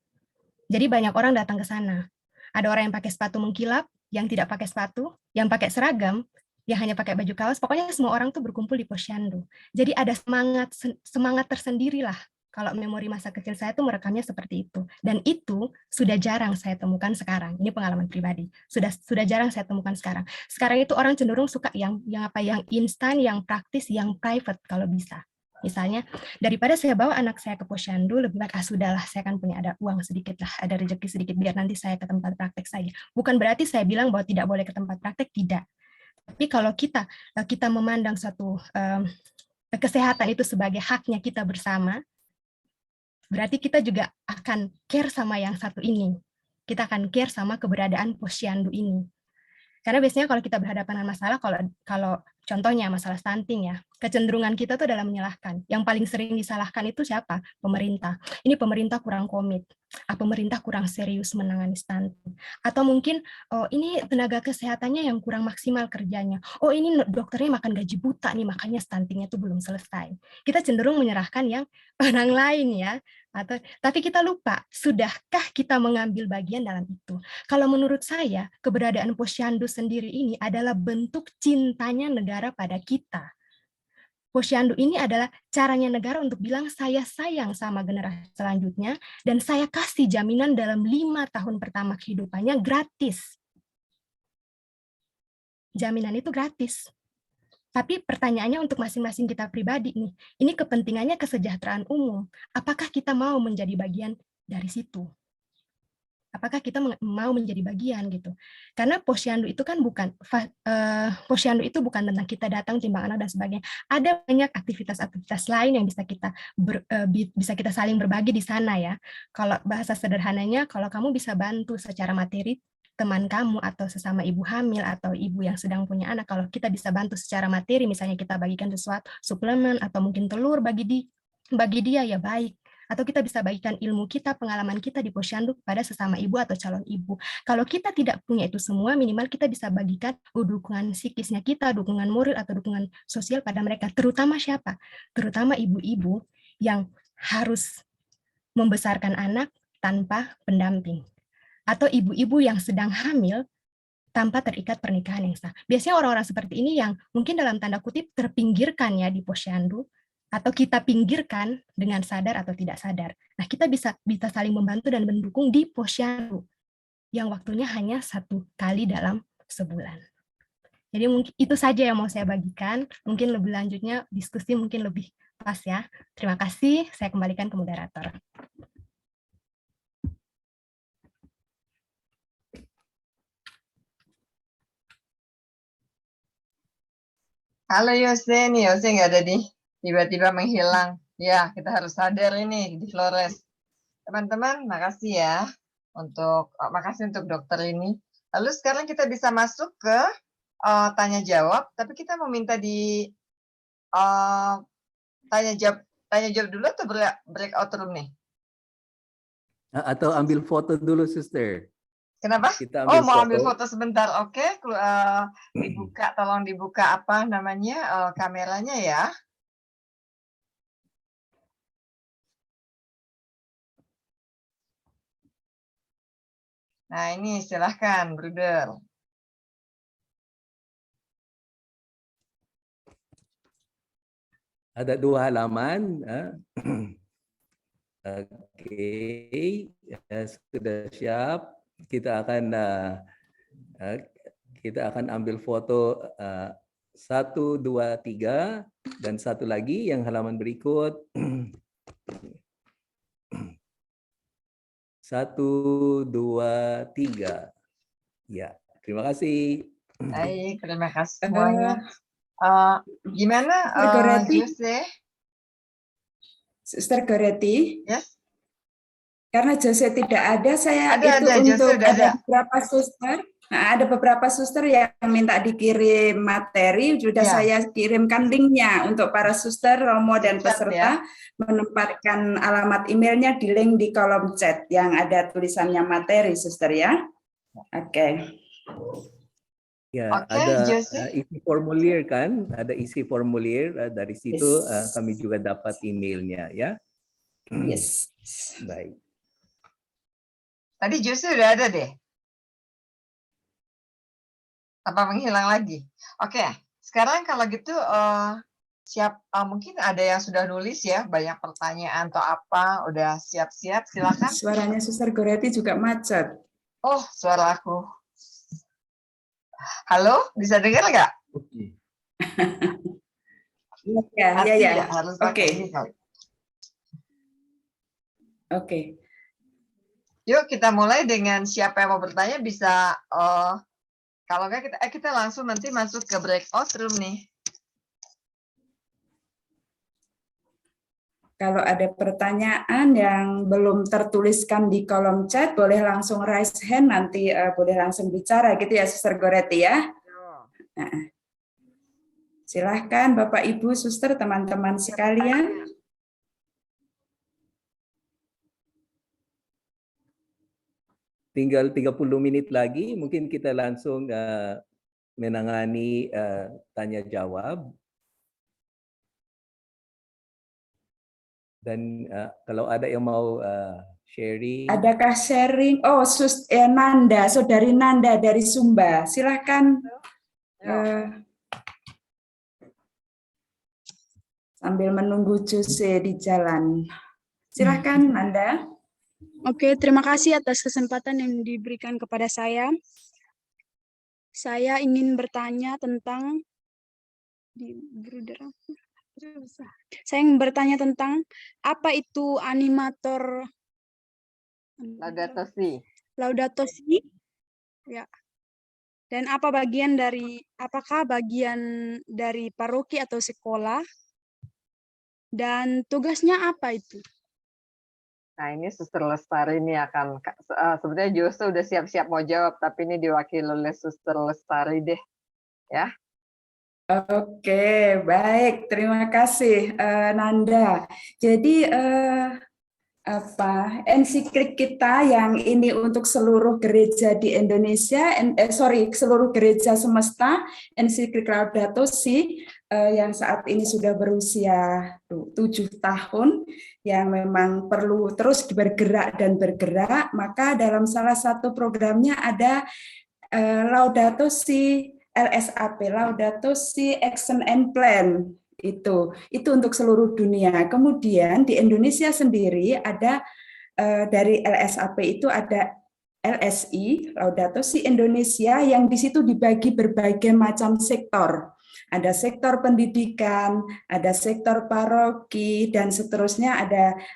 Jadi banyak orang datang ke sana. Ada orang yang pakai sepatu mengkilap, yang tidak pakai sepatu, yang pakai seragam, yang hanya pakai baju kaos, pokoknya semua orang tuh berkumpul di posyandu. Jadi ada semangat tersendiri lah. Kalau memori masa kecil saya tuh merekamnya seperti itu. Dan itu sudah jarang saya temukan sekarang. Ini pengalaman pribadi. Sudah jarang saya temukan sekarang. Sekarang itu orang cenderung suka yang instan, yang praktis, yang private kalau bisa. Misalnya, daripada saya bawa anak saya ke posyandu, lebih baik, sudahlah, saya kan punya ada uang sedikit lah, ada rezeki sedikit, biar nanti saya ke tempat praktek saja. Bukan berarti saya bilang bahwa tidak boleh ke tempat praktek, tidak. Tapi kalau kita memandang suatu kesehatan itu sebagai haknya kita bersama, berarti kita juga akan care sama yang satu ini. Kita akan care sama keberadaan posyandu ini. Karena biasanya kalau kita berhadapan dengan masalah, kalau contohnya masalah stunting ya, kecenderungan kita tuh adalah menyalahkan. Yang paling sering disalahkan itu siapa? Pemerintah. Ini pemerintah kurang komit. Pemerintah kurang serius menangani stunting. Atau mungkin, oh ini tenaga kesehatannya yang kurang maksimal kerjanya. Oh ini dokternya makan gaji buta nih, makanya stuntingnya tuh belum selesai. Kita cenderung menyerahkan yang orang lain ya. Tapi kita lupa, sudahkah kita mengambil bagian dalam itu? Kalau menurut saya, keberadaan posyandu sendiri ini adalah bentuk cintanya negara pada kita. Posyandu ini adalah caranya negara untuk bilang saya sayang sama generasi selanjutnya dan saya kasih jaminan dalam 5 tahun pertama kehidupannya gratis. Jaminan itu gratis. Tapi pertanyaannya untuk masing-masing kita pribadi nih, ini kepentingannya kesejahteraan umum. Apakah kita mau menjadi bagian dari situ? Apakah kita mau menjadi bagian gitu? Karena posyandu itu kan posyandu itu bukan tentang kita datang timbang anak dan sebagainya. Ada banyak aktivitas-aktivitas lain yang bisa kita saling berbagi di sana ya. Kalau bahasa sederhananya, kalau kamu bisa bantu secara materi teman kamu atau sesama ibu hamil atau ibu yang sedang punya anak, kalau kita bisa bantu secara materi, misalnya kita bagikan sesuatu suplemen atau mungkin telur bagi dia ya baik. Atau kita bisa bagikan ilmu kita, pengalaman kita di posyandu pada sesama ibu atau calon ibu. Kalau kita tidak punya itu semua, minimal kita bisa bagikan dukungan psikisnya kita, dukungan moral atau dukungan sosial pada mereka. Terutama siapa? Terutama ibu-ibu yang harus membesarkan anak tanpa pendamping. Atau ibu-ibu yang sedang hamil tanpa terikat pernikahan yang sah. Biasanya orang-orang seperti ini yang mungkin dalam tanda kutip terpinggirkan ya di posyandu, atau kita pinggirkan dengan sadar atau tidak sadar. Nah, kita bisa saling membantu dan mendukung di posyandu yang waktunya hanya 1 kali dalam sebulan. Jadi mungkin itu saja yang mau saya bagikan. Mungkin lebih lanjutnya diskusi mungkin lebih pas ya. Terima kasih. Saya kembalikan ke moderator. Halo Yose, nih Yose nggak ada nih, tiba-tiba menghilang. Ya, kita harus sadar ini di Flores. Teman-teman, makasih ya makasih untuk dokter ini. Lalu sekarang kita bisa masuk ke tanya jawab, tapi kita mau minta di tanya jawab dulu atau breakout room nih? Atau ambil foto dulu, Sister. Kenapa? Kita mau ambil foto sebentar. Oke, dibuka, tolong dibuka apa namanya kameranya ya. Nah, ini silahkan, Bruder. Ada 2 halaman. Oke, sudah siap. Kita akan ambil foto 1, 2, 3 dan satu lagi yang halaman berikut. 1, 2, 3. Ya, terima kasih. Baik, terima kasih semuanya. Gimana, Jose? Sister Goretti? Yes? Karena Jose tidak ada, saya ada beberapa suster yang minta dikirim materi, sudah saya kirimkan linknya untuk para suster, romo dan peserta, menempatkan alamat emailnya di link di kolom chat yang ada tulisannya materi, suster ya. Oke. Ya, ada isi formulir kan, ada isi formulir, dari situ kami juga dapat emailnya ya. Yes. Baik. Tadi Jose udah ada deh. Apa menghilang lagi? Oke, sekarang kalau gitu mungkin ada yang sudah nulis ya, banyak pertanyaan atau apa, udah siap-siap, silakan. Suaranya Suster Goretti juga macet. Oh, suara aku. Halo, bisa dengar nggak? Ya. Harus pakai ini kali. Oke. Yuk kita mulai dengan siapa yang mau bertanya bisa kalau nggak kita langsung nanti masuk ke breakout room nih. Kalau ada pertanyaan yang belum tertuliskan di kolom chat, boleh langsung raise hand, nanti boleh langsung bicara gitu ya, Suster Goretti ya. Nah, silahkan Bapak, Ibu, Suster, teman-teman sekalian. Tinggal 30 menit lagi, mungkin kita langsung menangani tanya jawab. Dan kalau ada yang mau sharing. Adakah sharing? Oh, Nanda, Saudari Nanda dari Sumba. Silahkan. Sambil menunggu Jose di jalan. Silahkan, Nanda. Oke, terima kasih atas kesempatan yang diberikan kepada saya. Saya ingin bertanya tentang apa itu animator Laudato Si. Laudato Si? Ya. Dan apakah bagian dari paroki atau sekolah? Dan tugasnya apa itu? Nah, ini Suster Lestari ini akan sebenarnya Joso udah siap-siap mau jawab, tapi ini diwakili oleh Suster Lestari deh, ya. Oke, baik. Terima kasih, Nanda. Jadi ensiklik kita yang ini untuk seluruh gereja di Indonesia, seluruh gereja semesta, ensiklik Laudato Si yang saat ini sudah berusia 7 tahun, yang memang perlu terus bergerak dan bergerak. Maka dalam salah satu programnya ada Laudato Si LSAP, Laudato Si Action and Plan. Itu untuk seluruh dunia. Kemudian di Indonesia sendiri ada dari LSAP itu ada LSI, Laudato Si Indonesia, yang di situ dibagi berbagai macam sektor. Ada sektor pendidikan, ada sektor paroki, dan seterusnya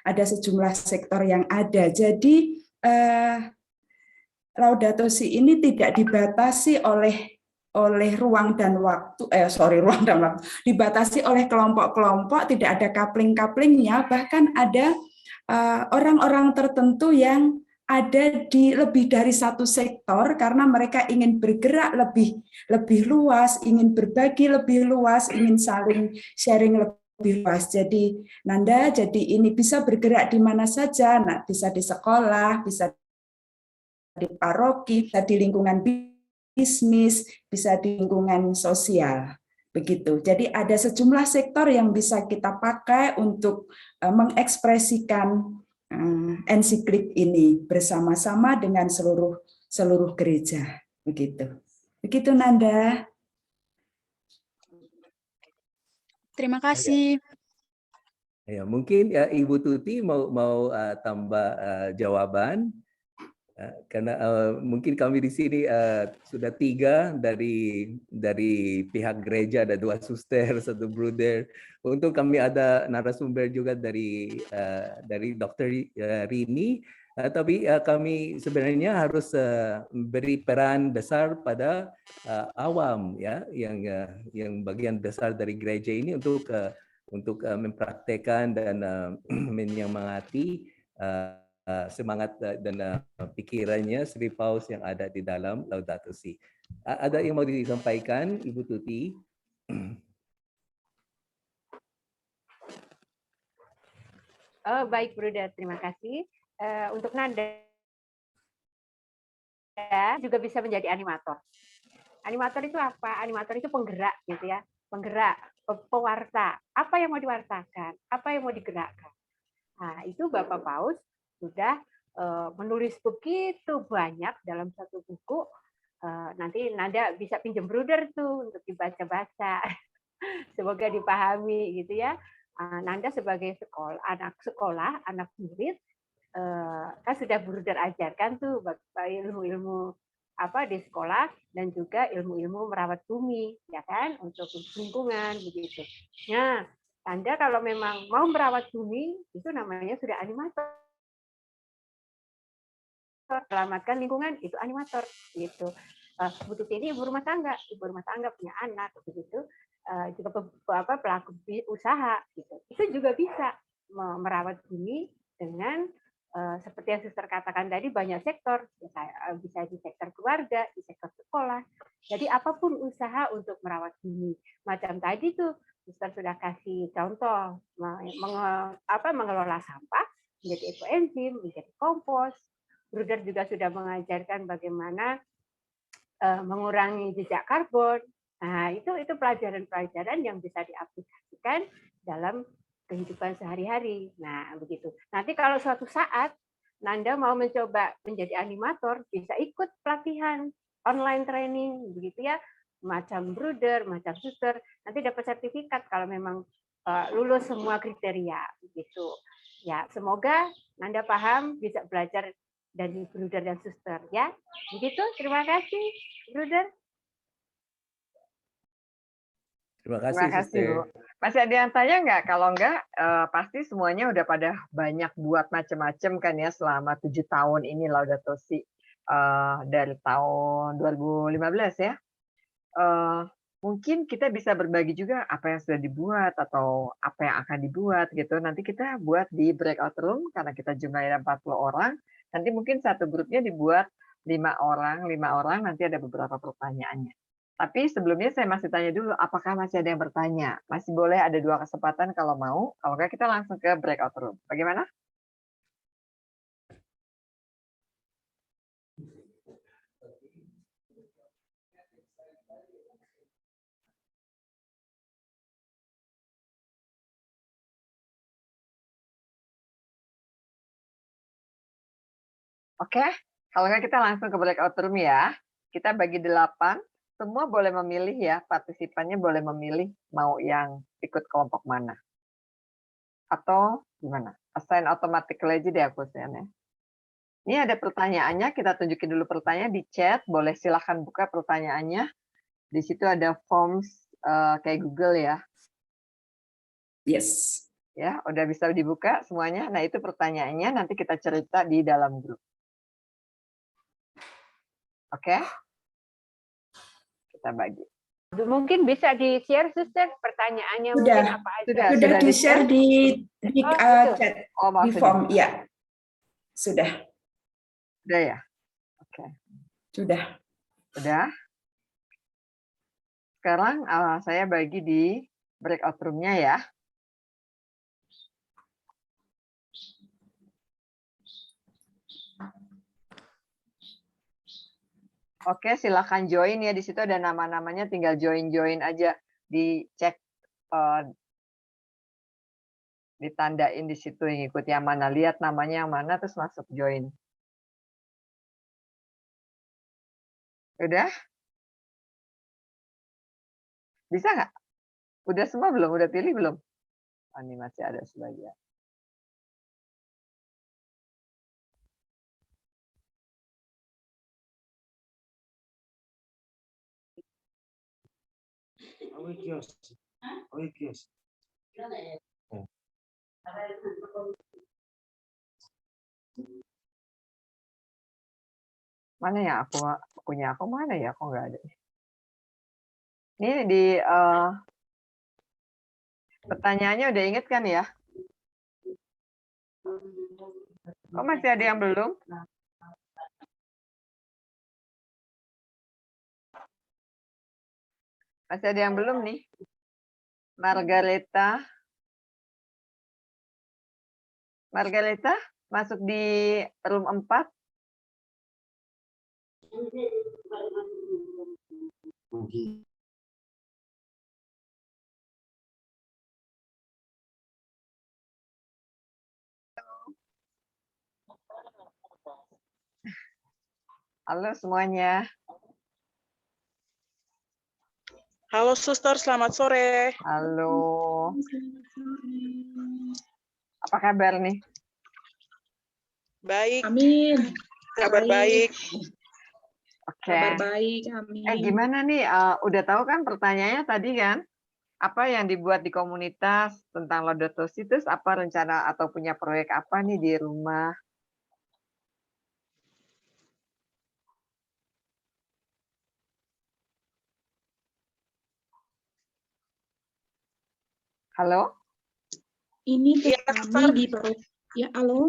ada sejumlah sektor yang ada. Jadi Laudato Si ini tidak dibatasi oleh ruang dan waktu, dibatasi oleh kelompok-kelompok, tidak ada coupling-couplingnya, bahkan ada orang-orang tertentu yang ada di lebih dari satu sektor karena mereka ingin bergerak lebih luas, ingin berbagi lebih luas, ingin saling sharing lebih luas. Jadi Nanda, jadi ini bisa bergerak di mana saja, nah, bisa di sekolah, bisa di paroki, bisa di lingkungan bisnis, bisa di lingkungan sosial. Begitu. Jadi ada sejumlah sektor yang bisa kita pakai untuk mengekspresikan ensiklik ini bersama-sama dengan seluruh gereja. Begitu. Begitu, Nanda. Terima kasih. Ya, mungkin Ibu Tuti mau tambah jawaban. Karena mungkin kami di sini sudah 3 dari pihak gereja, ada 2 suster, 1 bruder. Untuk kami ada narasumber juga dari Dr. Rini, tapi kami sebenarnya harus beri peran besar pada awam, ya, yang bagian besar dari gereja ini untuk mempraktekkan dan menyemangati semangat dan pikirannya Sri Paus yang ada di dalam Laudato Si. Ada yang mau disampaikan, Ibu Tuti? Baik, Bruder, terima kasih. Untuk Nanda juga bisa menjadi animator. Animator itu apa? Animator itu penggerak, gitu ya. Penggerak, pewarta. Apa yang mau diwartakan? Apa yang mau digerakkan? Nah, itu Bapak Paus sudah menulis begitu banyak dalam satu buku nanti Nanda bisa pinjam Bruder tuh untuk dibaca-baca. Semoga dipahami gitu ya. Nanda sebagai anak sekolah, anak murid, kan sudah Bruder ajarkan tuh ilmu-ilmu apa di sekolah dan juga ilmu-ilmu merawat bumi, ya kan, untuk lingkungan begitu. Nah, Anda kalau memang mau merawat bumi itu namanya sudah animator. Selamatkan lingkungan itu animator gitu. Bu Tuti ini ibu rumah tangga punya anak begitu, juga pelaku usaha gitu. Itu juga bisa merawat bumi dengan seperti yang Suster katakan tadi, banyak sektor, bisa di sektor keluarga, di sektor sekolah. Jadi apapun usaha untuk merawat bumi. Macam tadi tuh Suster sudah kasih contoh mengelola sampah menjadi ekoenzim, menjadi kompos. Bruder juga sudah mengajarkan bagaimana mengurangi jejak karbon. Nah, itu pelajaran-pelajaran yang bisa diaplikasikan dalam kehidupan sehari-hari. Nah, begitu. Nanti kalau suatu saat Nanda mau mencoba menjadi animator, bisa ikut pelatihan online training, begitu ya, macam Bruder, macam Suster. Nanti dapat sertifikat kalau memang lulus semua kriteria, begitu. Ya, semoga Nanda paham, bisa belajar dari Bruder dan Suster, ya. Begitu. Terima kasih, Bruder. Terima kasih, Terima kasih, Suster. Bu. Masih ada yang tanya nggak? Kalau nggak, pasti semuanya udah pada banyak buat macam-macam kan ya selama 7 tahun ini Laudato Si dari tahun 2015 ya. Mungkin kita bisa berbagi juga apa yang sudah dibuat atau apa yang akan dibuat gitu. Nanti kita buat di breakout room karena kita jumlahnya 40 orang. Nanti mungkin satu grupnya dibuat 5 orang, nanti ada beberapa pertanyaannya. Tapi sebelumnya saya masih tanya dulu, apakah masih ada yang bertanya? Masih boleh ada 2 kesempatan kalau mau, kalau nggak kita langsung ke breakout room. Bagaimana? Oke, kalau nggak kita langsung ke breakout room ya. Kita bagi 8, semua boleh memilih ya, partisipannya boleh memilih mau yang ikut kelompok mana. Atau gimana? Assign automatically aja deh aku ya. Ini ada pertanyaannya, kita tunjukin dulu pertanyaan di chat, boleh silahkan buka pertanyaannya. Di situ ada forms kayak Google ya. Yes. Ya, udah bisa dibuka semuanya. Nah, itu pertanyaannya nanti kita cerita di dalam grup. Oke? Kita bagi. Mungkin bisa di-share, Suster, pertanyaannya Sudah. mungkin apa aja. Sudah di-share di chat, Oh, di form, ya. Sudah. Sudah ya? Oke. Sudah. Sudah. Sekarang saya bagi di breakout room-nya ya. Oke, silakan join ya. Di situ ada nama-namanya, tinggal join aja. Dicek, ditandain di situ yang ikut yang mana. Lihat namanya yang mana, terus masuk join. Udah? Bisa nggak? Udah semua belum? Udah pilih belum? Oh, ini masih ada sebagian. Mana ya aku punya aku mana ya? Aku nggak ada. Ini di pertanyaannya udah inget kan ya? Kok masih ada yang belum? Masih ada yang belum nih? Margareta. Margareta masuk di room 4. Halo semuanya. Halo Suster, selamat sore. Halo. Apa kabar nih? Baik. Amin. Kabar baik. Oke. Kabar baik, amin. Gimana nih? Udah tahu kan pertanyaannya tadi kan? Apa yang dibuat di komunitas tentang Laudato Si, terus apa rencana atau punya proyek apa nih di rumah? Halo? Ini tuh Iya, kami Suster. di ya, halo.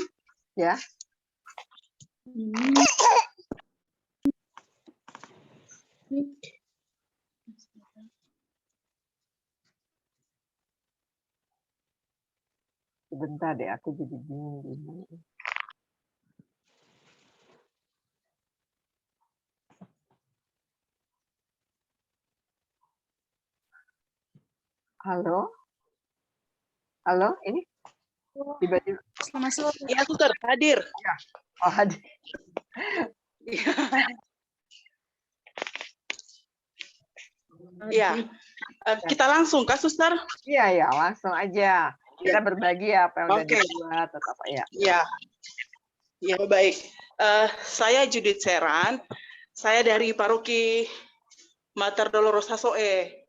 Ya. Ini. Sebentar deh, aku jadi bingung. Halo? Halo, ini? Tiba-tiba. Selamat sore. Iya, Suster, hadir. Ya. Oh, hadir. Iya. Kita langsung Kak Suster? Iya, ya, langsung aja. Kita berbagi apa yang udah dibuat atau apa ya. Iya. Ya, baik. Saya Judith Seran. Saya dari Paroki Mater Dolorosa Soe.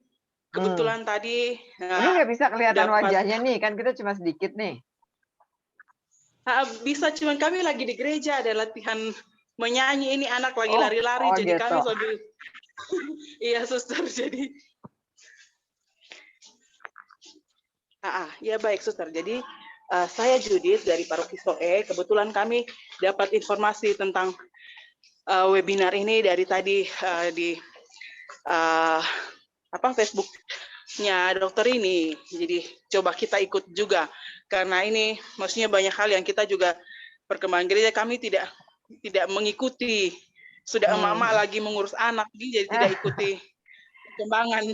Kebetulan tadi ini nggak bisa kelihatan dapat- wajahnya nih, kan kita cuma sedikit nih. Bisa, cuman kami lagi di gereja ada latihan menyanyi, ini anak lagi lari-lari, jadi gitu. kami sambil iya Suster, jadi ya baik Suster, jadi saya Judith dari Paroki Soe. Kebetulan kami dapat informasi tentang webinar ini dari tadi di Facebooknya dokter ini, jadi coba kita ikut juga karena ini maksudnya banyak hal yang kita juga perkembangan gereja kami tidak mengikuti, sudah emak-emak lagi mengurus anak jadi tidak ikuti perkembangan.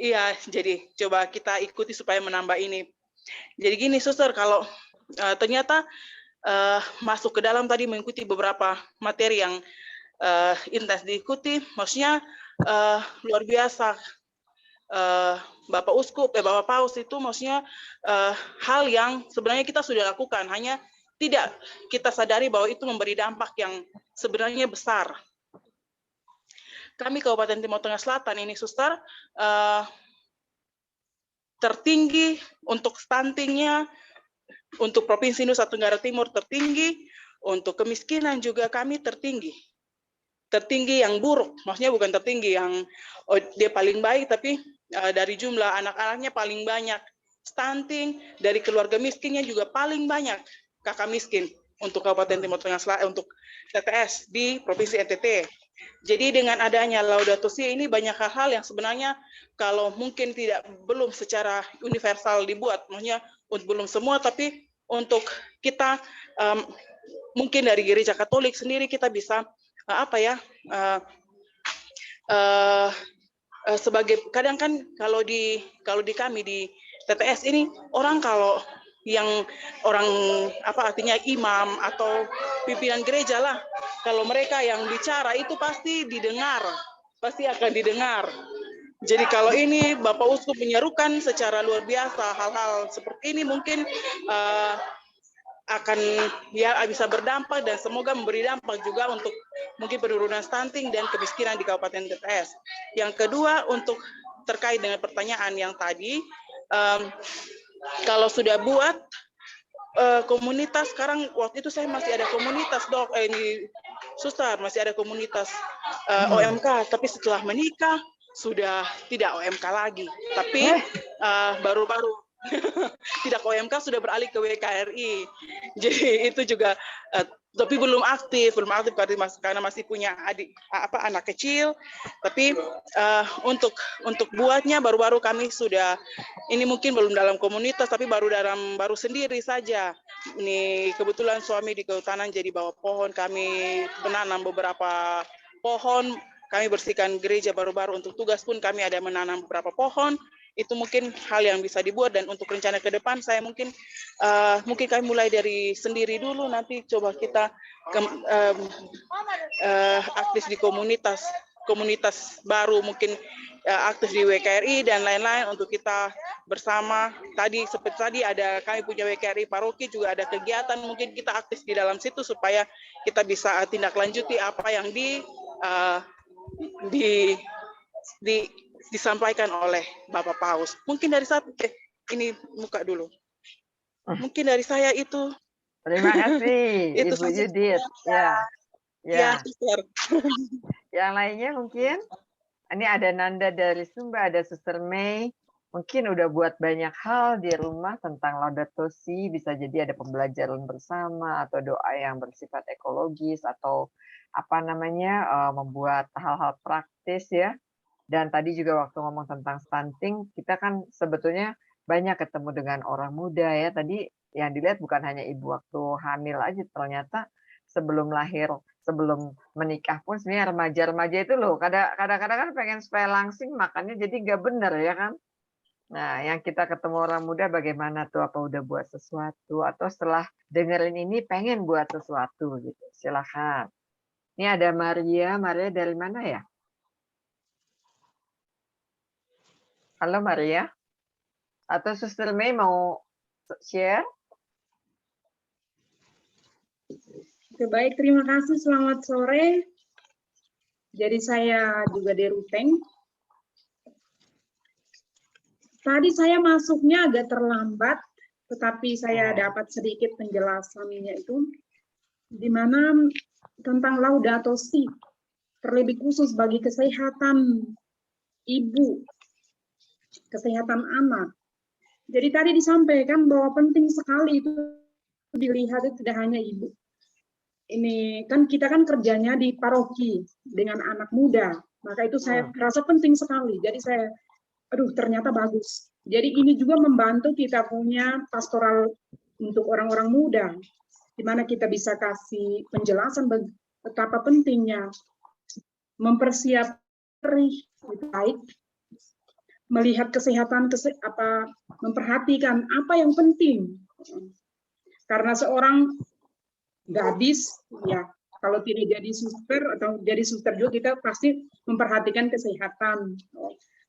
Iya, jadi coba kita ikuti supaya menambah ini. Jadi gini Suster, kalau ternyata masuk ke dalam tadi mengikuti beberapa materi yang intens diikuti, maksudnya luar biasa. Bapak Uskup, Bapak Paus itu maksudnya hal yang sebenarnya kita sudah lakukan, hanya tidak kita sadari bahwa itu memberi dampak yang sebenarnya besar. Kami Kabupaten Timur Tengah Selatan ini Suster tertinggi untuk stuntingnya, untuk Provinsi Nusa Tenggara Timur tertinggi, untuk kemiskinan juga kami tertinggi. Tertinggi yang buruk, maksudnya bukan tertinggi yang dia paling baik, tapi dari jumlah anak-anaknya paling banyak. Stunting, dari keluarga miskinnya juga paling banyak kakak miskin untuk Kabupaten Timur Tengah Selatan, untuk TTS di Provinsi NTT. Jadi dengan adanya Laudato Si ini banyak hal-hal yang sebenarnya kalau mungkin belum secara universal dibuat, maksudnya belum semua, tapi untuk kita mungkin dari Gereja Katolik sendiri kita bisa sebagai kadang kan kalau di kami di TTS ini orang kalau yang orang artinya imam atau pimpinan gereja lah, kalau mereka yang bicara itu pasti didengar, pasti akan didengar. Jadi kalau ini Bapak Uskup menyerukan secara luar biasa hal-hal seperti ini mungkin akan bisa berdampak dan semoga memberi dampak juga untuk mungkin penurunan stunting dan kemiskinan di Kabupaten TTS. Yang kedua, untuk terkait dengan pertanyaan yang tadi, kalau sudah buat komunitas, sekarang waktu itu saya masih ada komunitas ini Suster, masih ada komunitas OMK, tapi setelah menikah sudah tidak OMK lagi, tapi baru-baru tidak OMK sudah beralih ke WKRI. Jadi itu juga tapi belum aktif karena masih punya anak kecil. Tapi untuk buatnya baru-baru kami sudah, ini mungkin belum dalam komunitas tapi baru sendiri saja. Ini kebetulan suami di kehutanan jadi bawa pohon, kami menanam beberapa pohon, kami bersihkan gereja baru-baru, untuk tugas pun kami ada menanam beberapa pohon. Itu mungkin hal yang bisa dibuat, dan untuk rencana ke depan saya mungkin kami mulai dari sendiri dulu, nanti coba kita aktif di komunitas baru, mungkin aktif di WKRI dan lain-lain untuk kita bersama. Tadi seperti tadi ada kami punya WKRI paroki juga ada kegiatan, mungkin kita aktif di dalam situ supaya kita bisa tindak lanjuti apa yang disampaikan oleh Bapak Paus. Mungkin dari saya ini muka dulu. Mungkin dari saya itu. Terima kasih Itu Ibu saja. Yudit. Ya. Ya, Ya. Suster. Yang lainnya mungkin ini ada Nanda dari Sumba, ada Suster Mei. Mungkin udah buat banyak hal di rumah tentang Laudato Si, bisa jadi ada pembelajaran bersama atau doa yang bersifat ekologis atau apa namanya membuat hal-hal praktis ya. Dan tadi juga waktu ngomong tentang stunting, kita kan sebetulnya banyak ketemu dengan orang muda ya. Tadi yang dilihat bukan hanya ibu waktu hamil aja, ternyata sebelum lahir, sebelum menikah pun sebenarnya remaja-remaja itu loh kadang-kadang kan pengen supaya langsing makannya jadi nggak bener ya kan. Nah yang kita ketemu orang muda bagaimana tuh, apa udah buat sesuatu atau setelah dengerin ini pengen buat sesuatu gitu, silahkan. Ini ada Maria dari mana ya? Halo Maria, atau Suster Mei mau share? Oke, baik, terima kasih. Selamat sore. Jadi saya juga di Ruteng. Tadi saya masuknya agak terlambat, tetapi saya dapat sedikit penjelasannya itu, di mana tentang Laudato Si, terlebih khusus bagi kesehatan ibu, kesehatan anak. Jadi tadi disampaikan bahwa penting sekali itu dilihat itu tidak hanya ibu. Ini kan kita kan kerjanya di paroki dengan anak muda, maka itu saya rasa penting sekali. Jadi saya, ternyata bagus. Jadi ini juga membantu kita punya pastoral untuk orang-orang muda, di mana kita bisa kasih penjelasan betapa pentingnya mempersiapkan lebih baik, melihat kesehatan, memperhatikan apa yang penting. Karena seorang gadis, ya kalau tidak jadi suster atau jadi suster juga kita pasti memperhatikan kesehatan.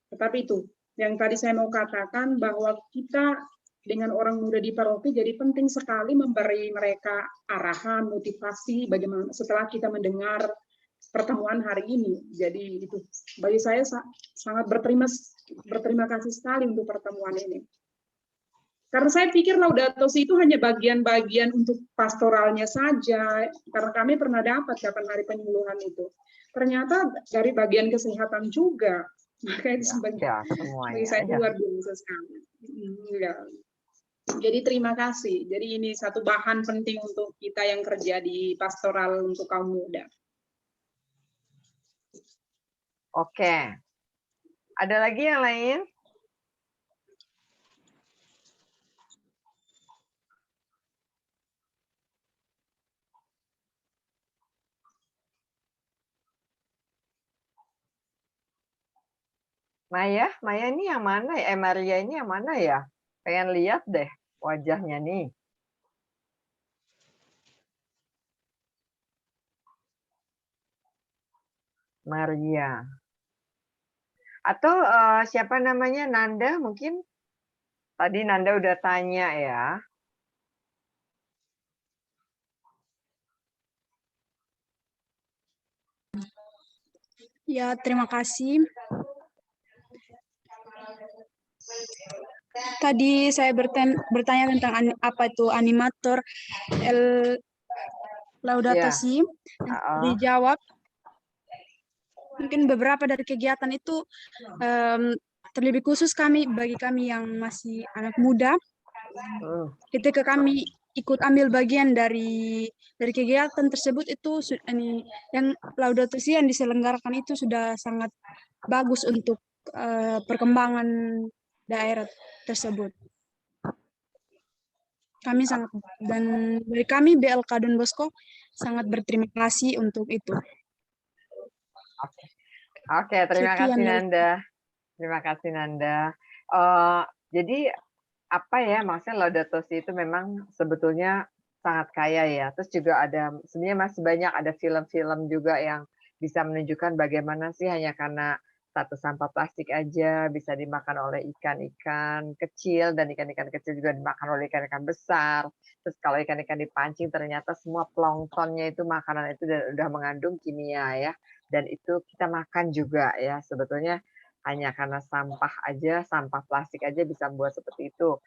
Tetapi itu yang tadi saya mau katakan bahwa kita dengan orang muda di paroki jadi penting sekali memberi mereka arahan, motivasi bagaimana setelah kita mendengar pertemuan hari ini. Jadi itu bagi saya sangat berterima kasih sekali untuk pertemuan ini. Karena saya pikir Laudato Si itu hanya bagian-bagian untuk pastoralnya saja, karena kami pernah dapat kapan hari penyuluhan itu. Ternyata dari bagian kesehatan juga. Makanya itu bagi saya luar biasa sekali. Ya. Jadi terima kasih. Jadi ini satu bahan penting untuk kita yang kerja di pastoral untuk kaum muda. Oke. Ada lagi yang lain? Maya ini yang mana ya? Maria ini yang mana ya? Pengen lihat deh wajahnya nih. Maria. Atau siapa namanya, Nanda mungkin? Tadi Nanda udah tanya ya. Ya, terima kasih. Tadi saya bertanya tentang apa itu animator Laudato Si. Dijawab, mungkin beberapa dari kegiatan itu terlebih khusus bagi kami yang masih anak muda, ketika kami ikut ambil bagian dari kegiatan tersebut itu yang Laudato Si yang diselenggarakan itu sudah sangat bagus untuk perkembangan daerah tersebut. Kami sangat, dan dari kami BLK Don Bosco sangat berterima kasih untuk itu. Oke, terima kasih Nanda. Terima kasih Nanda. Jadi apa ya, maksudnya Laudato Si itu memang sebetulnya sangat kaya ya. Terus juga ada, sebenarnya masih banyak ada film-film juga yang bisa menunjukkan bagaimana sih hanya karena satu sampah plastik aja bisa dimakan oleh ikan-ikan kecil, dan ikan-ikan kecil juga dimakan oleh ikan-ikan besar. Terus kalau ikan-ikan dipancing ternyata semua planktonnya itu makanan itu udah mengandung kimia ya. Dan itu kita makan juga ya. Sebetulnya hanya karena sampah aja, sampah plastik aja bisa membuat seperti itu.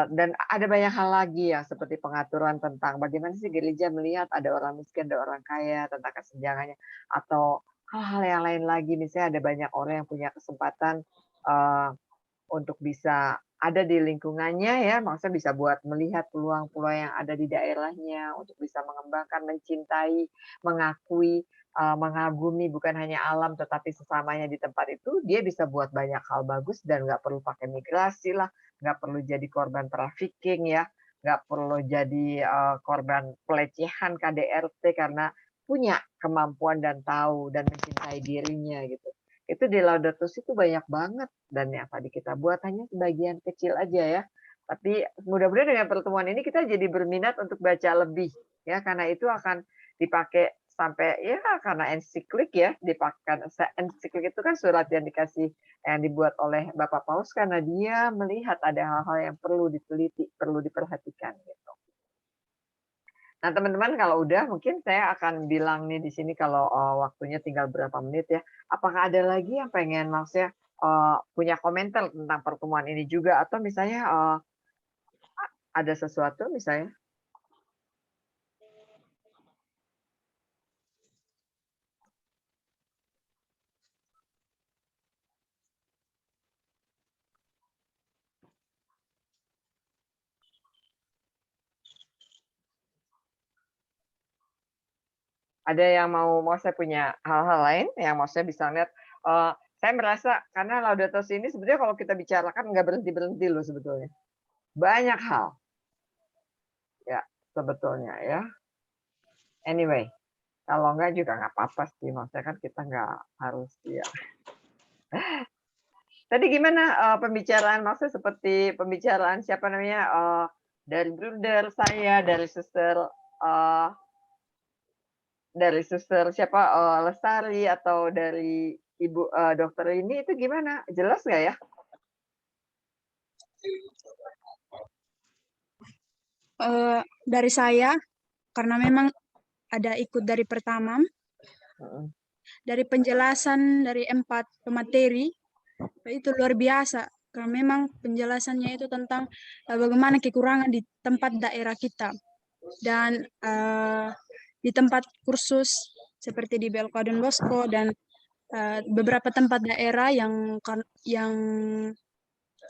Dan ada banyak hal lagi ya, seperti pengaturan tentang bagaimana sih gereja melihat ada orang miskin, ada orang kaya, tentang kesenjangannya, atau hal-hal yang lain lagi. Misalnya ada banyak orang yang punya kesempatan untuk bisa ada di lingkungannya ya, maksudnya bisa buat melihat peluang-peluang yang ada di daerahnya, untuk bisa mengembangkan, mencintai, mengakui, mengagumi bukan hanya alam tetapi sesamanya di tempat itu, dia bisa buat banyak hal bagus dan nggak perlu pakai migrasi lah, nggak perlu jadi korban trafficking ya, nggak perlu jadi korban pelecehan KDRT karena punya kemampuan dan tahu dan mencintai dirinya gitu. Itu di Laudato Si itu banyak banget, dan yang tadi kita buat hanya sebagian kecil aja ya. Tapi mudah-mudahan dengan pertemuan ini kita jadi berminat untuk baca lebih ya, karena itu akan dipakai sampai ya, karena ensiklik ya, dipakai. Ensiklik itu kan surat yang dibuat oleh Bapak Paus karena dia melihat ada hal-hal yang perlu diteliti, perlu diperhatikan gitu. Nah, teman-teman, kalau udah mungkin saya akan bilang nih di sini kalau waktunya tinggal berapa menit ya. Apakah ada lagi yang pengen maksudnya punya komentar tentang pertemuan ini juga, atau misalnya ada sesuatu misalnya? Ada yang mau saya punya hal-hal lain yang mau saya bisa lihat, saya merasa karena Laudato Si ini sebetulnya kalau kita bicarakan nggak berhenti-berhenti loh sebetulnya. Banyak hal. Ya, sebetulnya ya. Anyway, kalau enggak juga nggak apa-apa sih, maksudnya kan kita nggak harus ya. Tadi gimana pembicaraan, maksudnya seperti pembicaraan siapa namanya, dari Bruder saya, dari suster siapa, Lestari, atau dari Ibu dokter ini, itu gimana? Jelas nggak ya? Dari saya, karena memang ada ikut dari pertama, dari penjelasan dari 4 pemateri, itu luar biasa. Karena memang penjelasannya itu tentang bagaimana kekurangan di tempat daerah kita. Dan di tempat kursus seperti di BLK Don Bosco dan beberapa tempat daerah yang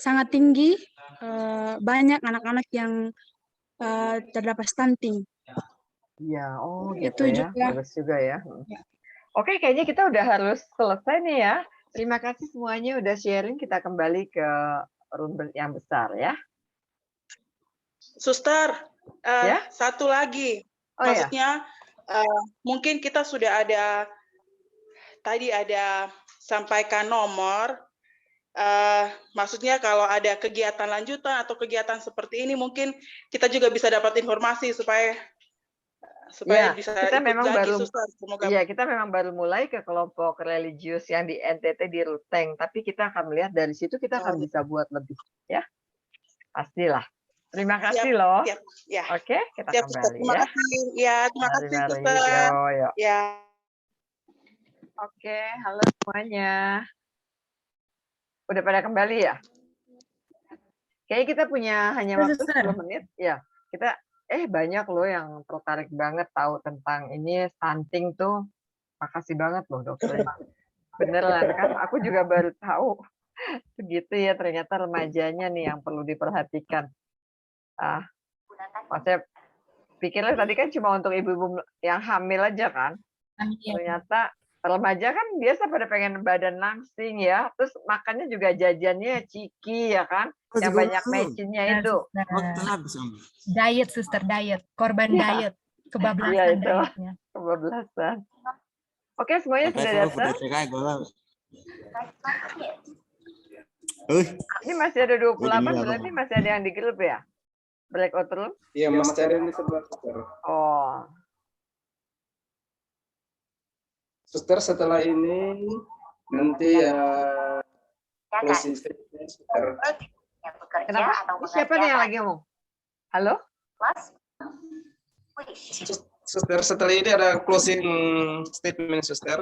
sangat tinggi, banyak anak-anak yang terdapat stunting. Iya, oh gitu Itu ya, juga. bagus juga ya. Oke, kayaknya kita udah harus selesai nih ya. Terima kasih semuanya udah sharing. Kita kembali ke room yang besar ya. Suster, Ya? satu lagi. Oh ya. Maksudnya mungkin kita sudah tadi ada sampaikan nomor. Maksudnya kalau ada kegiatan lanjutan atau kegiatan seperti ini, mungkin kita juga bisa dapat informasi supaya Ya, bisa kita ikut memang lagi, baru, Suster. Semoga. iya, kita memang baru mulai ke kelompok religius yang di NTT di Ruteng, tapi kita akan melihat dari situ kita akan bisa buat lebih ya. Pastilah. Terima kasih loh. Siap, ya. Oke, kita Siap, kembali Suster. Terima ya. kasih. Ya, terima kasih, Mari, Suster. yo. Ya. Oke, halo semuanya. Udah pada kembali ya? Kayaknya kita punya hanya waktu 10 menit. Ya, kita banyak loh yang tertarik banget tahu tentang ini stunting tuh. Makasih banget loh dokter. Beneran kan, aku juga baru tahu. Begitu ya, ternyata remajanya nih yang perlu diperhatikan. Maksudnya pikirnya tadi kan cuma untuk ibu-ibu yang hamil aja kan. Ternyata remaja kan biasa pada pengen badan langsing ya, terus makannya juga jajannya ciki ya kan, yang banyak mecinnya itu. Diet, Suster, diet. Korban diet. Kebablasan dietnya. Kebablasan. Oke, semuanya sudah datang. Ini masih ada 28, berarti masih ada yang di grup ya? Breakout room? Iya, masih ada yang di sebelah. Oh. Suster, setelah ini Nanti closing statement, Suster. Kenapa? Siapa nih yang lagi ngomong? Halo? Suster, setelah ini ada closing statement, Suster.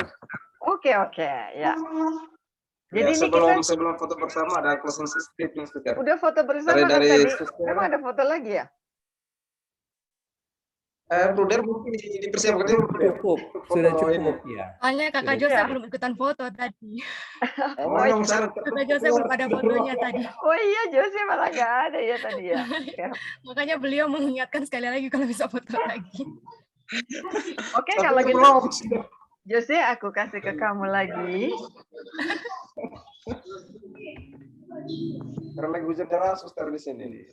Oke, ya. Jadi Ya, ini sebelum foto bersama ada closing statement, Suster. udah foto bersama kan Dari tadi. Suster. Emang ada foto lagi ya? Bruder mungkin dipersiapkan Cukup, sudah cukup ya. Soalnya kakak Jose belum ikutan foto tadi. Kakak Jose belum ada fotonya tadi. Oh iya, Jose malah nggak ada ya tadi ya. Makanya beliau mengingatkan sekali lagi kalau bisa foto lagi. Oke, kalau gitu Jose aku kasih ke kamu lagi. Karena lagi hujan deras, Suster, di sini.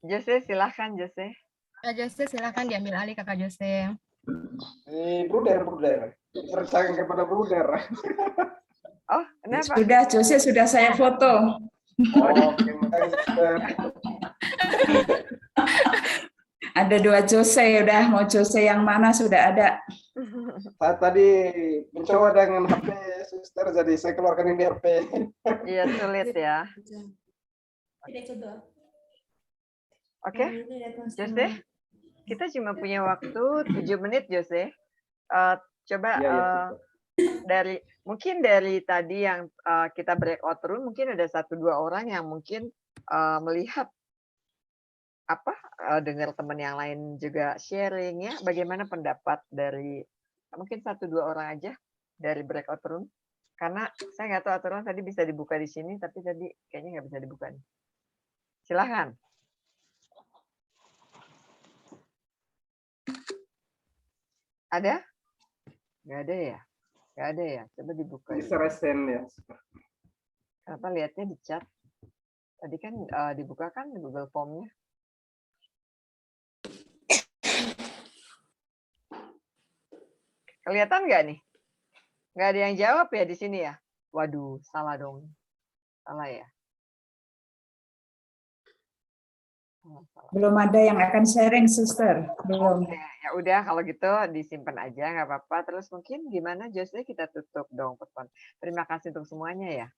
Jose, silahkan Jose. Kak Jose silahkan diambil alih Kakak Jose. Bruder. Percaya kepada Bruder. Oh, kenapa? Sudah, Jose sudah saya foto. Oke, makasih, Suster. Ada 2 Jose, udah mau Jose yang mana sudah ada. Saat tadi mencoba dengan HP Suster, jadi saya keluarkan ini HP. Iya, sulit ya. Oke, Jose, kita cuma punya waktu 7 menit, Jose. Coba mungkin dari tadi yang kita breakout room, mungkin ada 1-2 orang yang mungkin melihat dengar teman yang lain juga sharing ya, bagaimana pendapat dari mungkin 1-2 orang aja dari breakout room. Karena saya nggak tahu aturan tadi bisa dibuka di sini, tapi tadi kayaknya nggak bisa dibuka nih. Silahkan. Ada? Nggak ada ya? Nggak ada ya? Coba dibuka. Bisa resen ya. Kenapa lihatnya di chat? Tadi kan dibuka kan di Google Form-nya. Kelihatan nggak nih? Nggak ada yang jawab ya di sini ya? Waduh, salah dong. Salah ya? Belum ada yang akan sharing, Suster. Belum. Oke, ya udah kalau gitu disimpan aja nggak apa-apa. Terus mungkin gimana Jose, kita tutup dong pesan. Terima kasih untuk semuanya ya.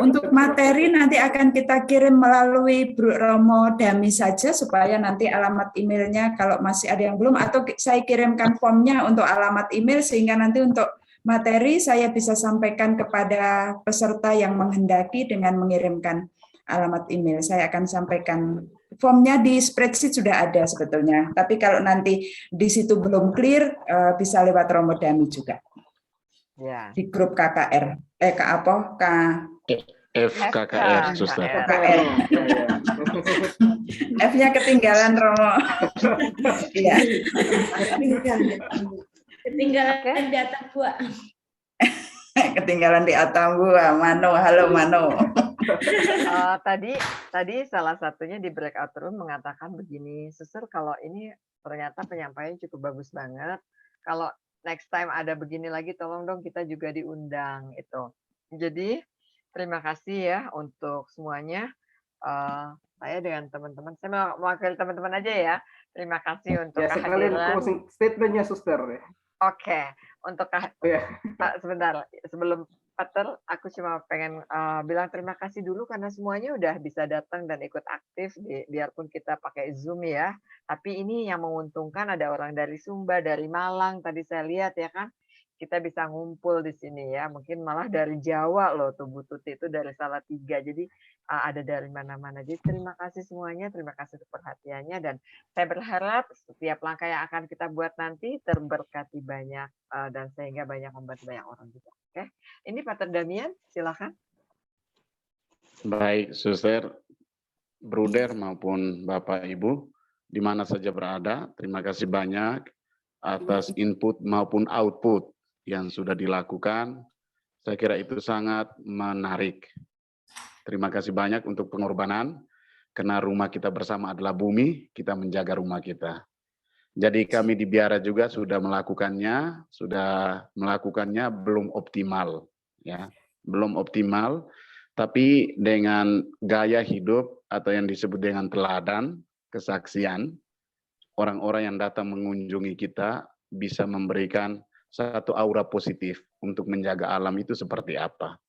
Untuk materi nanti akan kita kirim melalui Bro Romo Dami saja supaya nanti alamat emailnya kalau masih ada yang belum, atau saya kirimkan formnya untuk alamat email sehingga nanti untuk materi saya bisa sampaikan kepada peserta yang menghendaki dengan mengirimkan alamat email. Saya akan sampaikan formnya di spreadsheet sudah ada sebetulnya. Tapi kalau nanti di situ belum clear, bisa lewat Romo Dami juga. Ya. Di grup KKR. FKKR, Suster. KKR. F-nya ketinggalan, Romo. Iya. Ketinggalan di atas gua. Ketinggalan di Atambua. Mano, halo Mano. Tadi salah satunya di breakout room mengatakan begini, Suster, kalau ini ternyata penyampaian cukup bagus banget. Kalau next time ada begini lagi, tolong dong kita juga diundang itu. Jadi terima kasih ya untuk semuanya. Saya dengan teman-teman, saya mewakili teman-teman aja ya. Terima kasih untuk kehadiran. Statementnya, Suster. Oke, untuk sebentar sebelum Peter, aku cuma pengen bilang terima kasih dulu karena semuanya udah bisa datang dan ikut aktif, biarpun kita pakai Zoom ya. Tapi ini yang menguntungkan ada orang dari Sumba, dari Malang, tadi saya lihat ya kan. Kita bisa ngumpul di sini ya, mungkin malah dari Jawa loh tuh Bu Tuti itu dari Salatiga, jadi ada dari mana-mana. Jadi terima kasih semuanya, terima kasih untuk perhatiannya, dan saya berharap setiap langkah yang akan kita buat nanti terberkati banyak dan sehingga banyak membantu banyak orang juga. Oke, ini Pater Damian, silakan. Baik, Suster, Bruder maupun Bapak Ibu, di mana saja berada, terima kasih banyak atas input maupun output yang sudah dilakukan. Saya kira itu sangat menarik. Terima kasih banyak untuk pengorbanan, karena rumah kita bersama adalah bumi, kita menjaga rumah kita. Jadi kami di Biara juga sudah melakukannya belum optimal, ya, belum optimal, tapi dengan gaya hidup atau yang disebut dengan teladan, kesaksian, orang-orang yang datang mengunjungi kita bisa memberikan satu aura positif untuk menjaga alam itu seperti apa.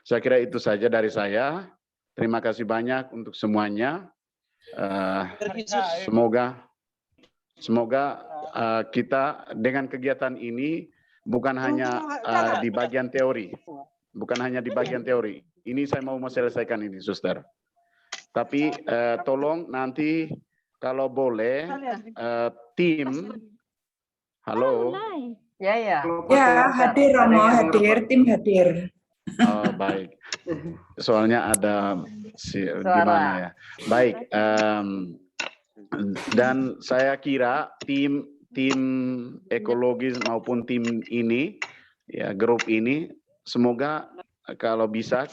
Saya kira itu saja dari saya. Terima kasih banyak untuk semuanya. Semoga kita dengan kegiatan ini bukan hanya di bagian teori, Ini saya mau selesaikan ini, Suster. Tapi tolong nanti kalau boleh tim, halo. Ya. Ya, hadir Romo, tim hadir. Oh, baik. Soalnya ada gimana ya. Baik. Dan saya kira tim ekologis maupun tim ini, ya grup ini, semoga kalau bisa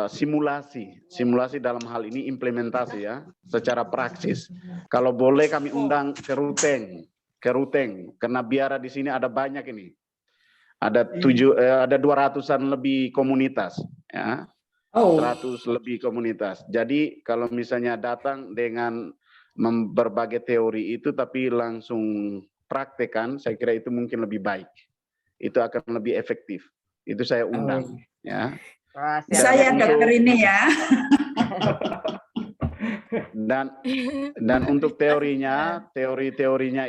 simulasi dalam hal ini implementasi ya, secara praksis. Kalau boleh kami undang ke Ruteng, karena biara di sini ada banyak ini. Ada 200-an lebih komunitas, ya. 100 lebih komunitas. Jadi kalau misalnya datang dengan berbagai teori itu tapi langsung praktekkan, saya kira itu mungkin lebih baik. Itu akan lebih efektif. Itu saya undang, ya. Saya dokter ini ya. Dan untuk teorinya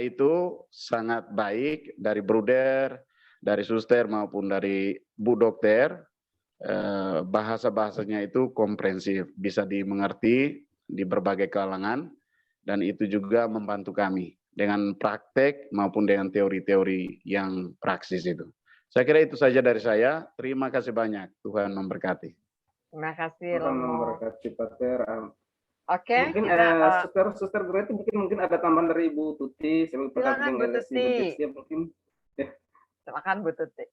itu sangat baik dari Bruder, dari Suster maupun dari Bu Dokter. Bahasa-bahasanya itu komprehensif, bisa dimengerti di berbagai kalangan, dan itu juga membantu kami dengan praktek maupun dengan teori-teori yang praksis itu. Saya kira itu saja dari saya. Terima kasih banyak. Tuhan memberkati. Terima kasih, Tuhan Romo. memberkati, Pater. Oke, Mungkin Suster berarti mungkin ada tambahan dari Ibu Tuti. Silakan Bu Tuti. Mungkin. Silakan Bu Tuti.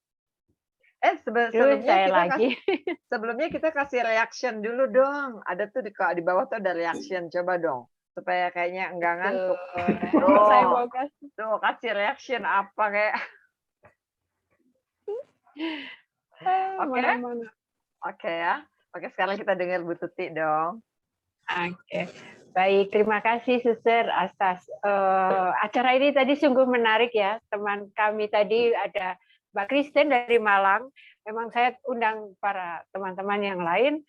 Sebelumnya kita kasih reaction dulu dong. Ada tuh di bawah tuh ada reaction. Coba dong. Supaya kayaknya enggak ngantuk. Saya mau kasih. Tuh, kasih reaction apa kayak. Oke ya. Oke, sekarang kita dengar Bu Tuti dong. Oke. Baik, terima kasih Suster atas acara ini tadi sungguh menarik ya. Teman kami tadi ada Mbak Kristen dari Malang. Memang saya undang para teman-teman yang lain.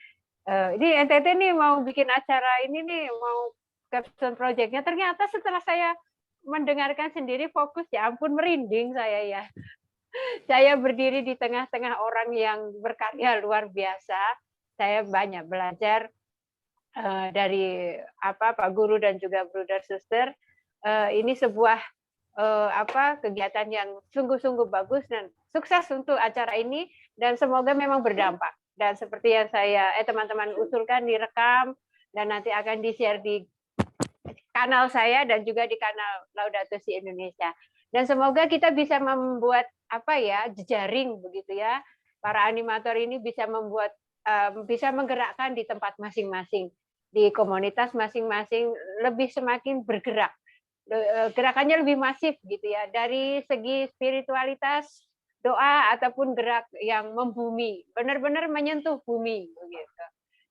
Ini NTT nih mau bikin acara ini nih, mau capstone project-nya. Ternyata setelah saya mendengarkan sendiri fokus, ya ampun merinding saya ya. Saya berdiri di tengah-tengah orang yang berkarya luar biasa. Saya banyak belajar dari Pak Guru dan juga Bruder Suster. Ini sebuah kegiatan yang sungguh-sungguh bagus dan sukses untuk acara ini, dan semoga memang berdampak. Dan seperti yang teman-teman usulkan, direkam dan nanti akan di-share di kanal saya dan juga di kanal Laudato Si Indonesia. Dan semoga kita bisa membuat jejaring begitu ya. Para animator ini bisa bisa menggerakkan di tempat masing-masing, di komunitas masing-masing, lebih semakin bergerak. Gerakannya lebih masif gitu ya, dari segi spiritualitas, doa ataupun gerak yang membumi, benar-benar menyentuh bumi begitu.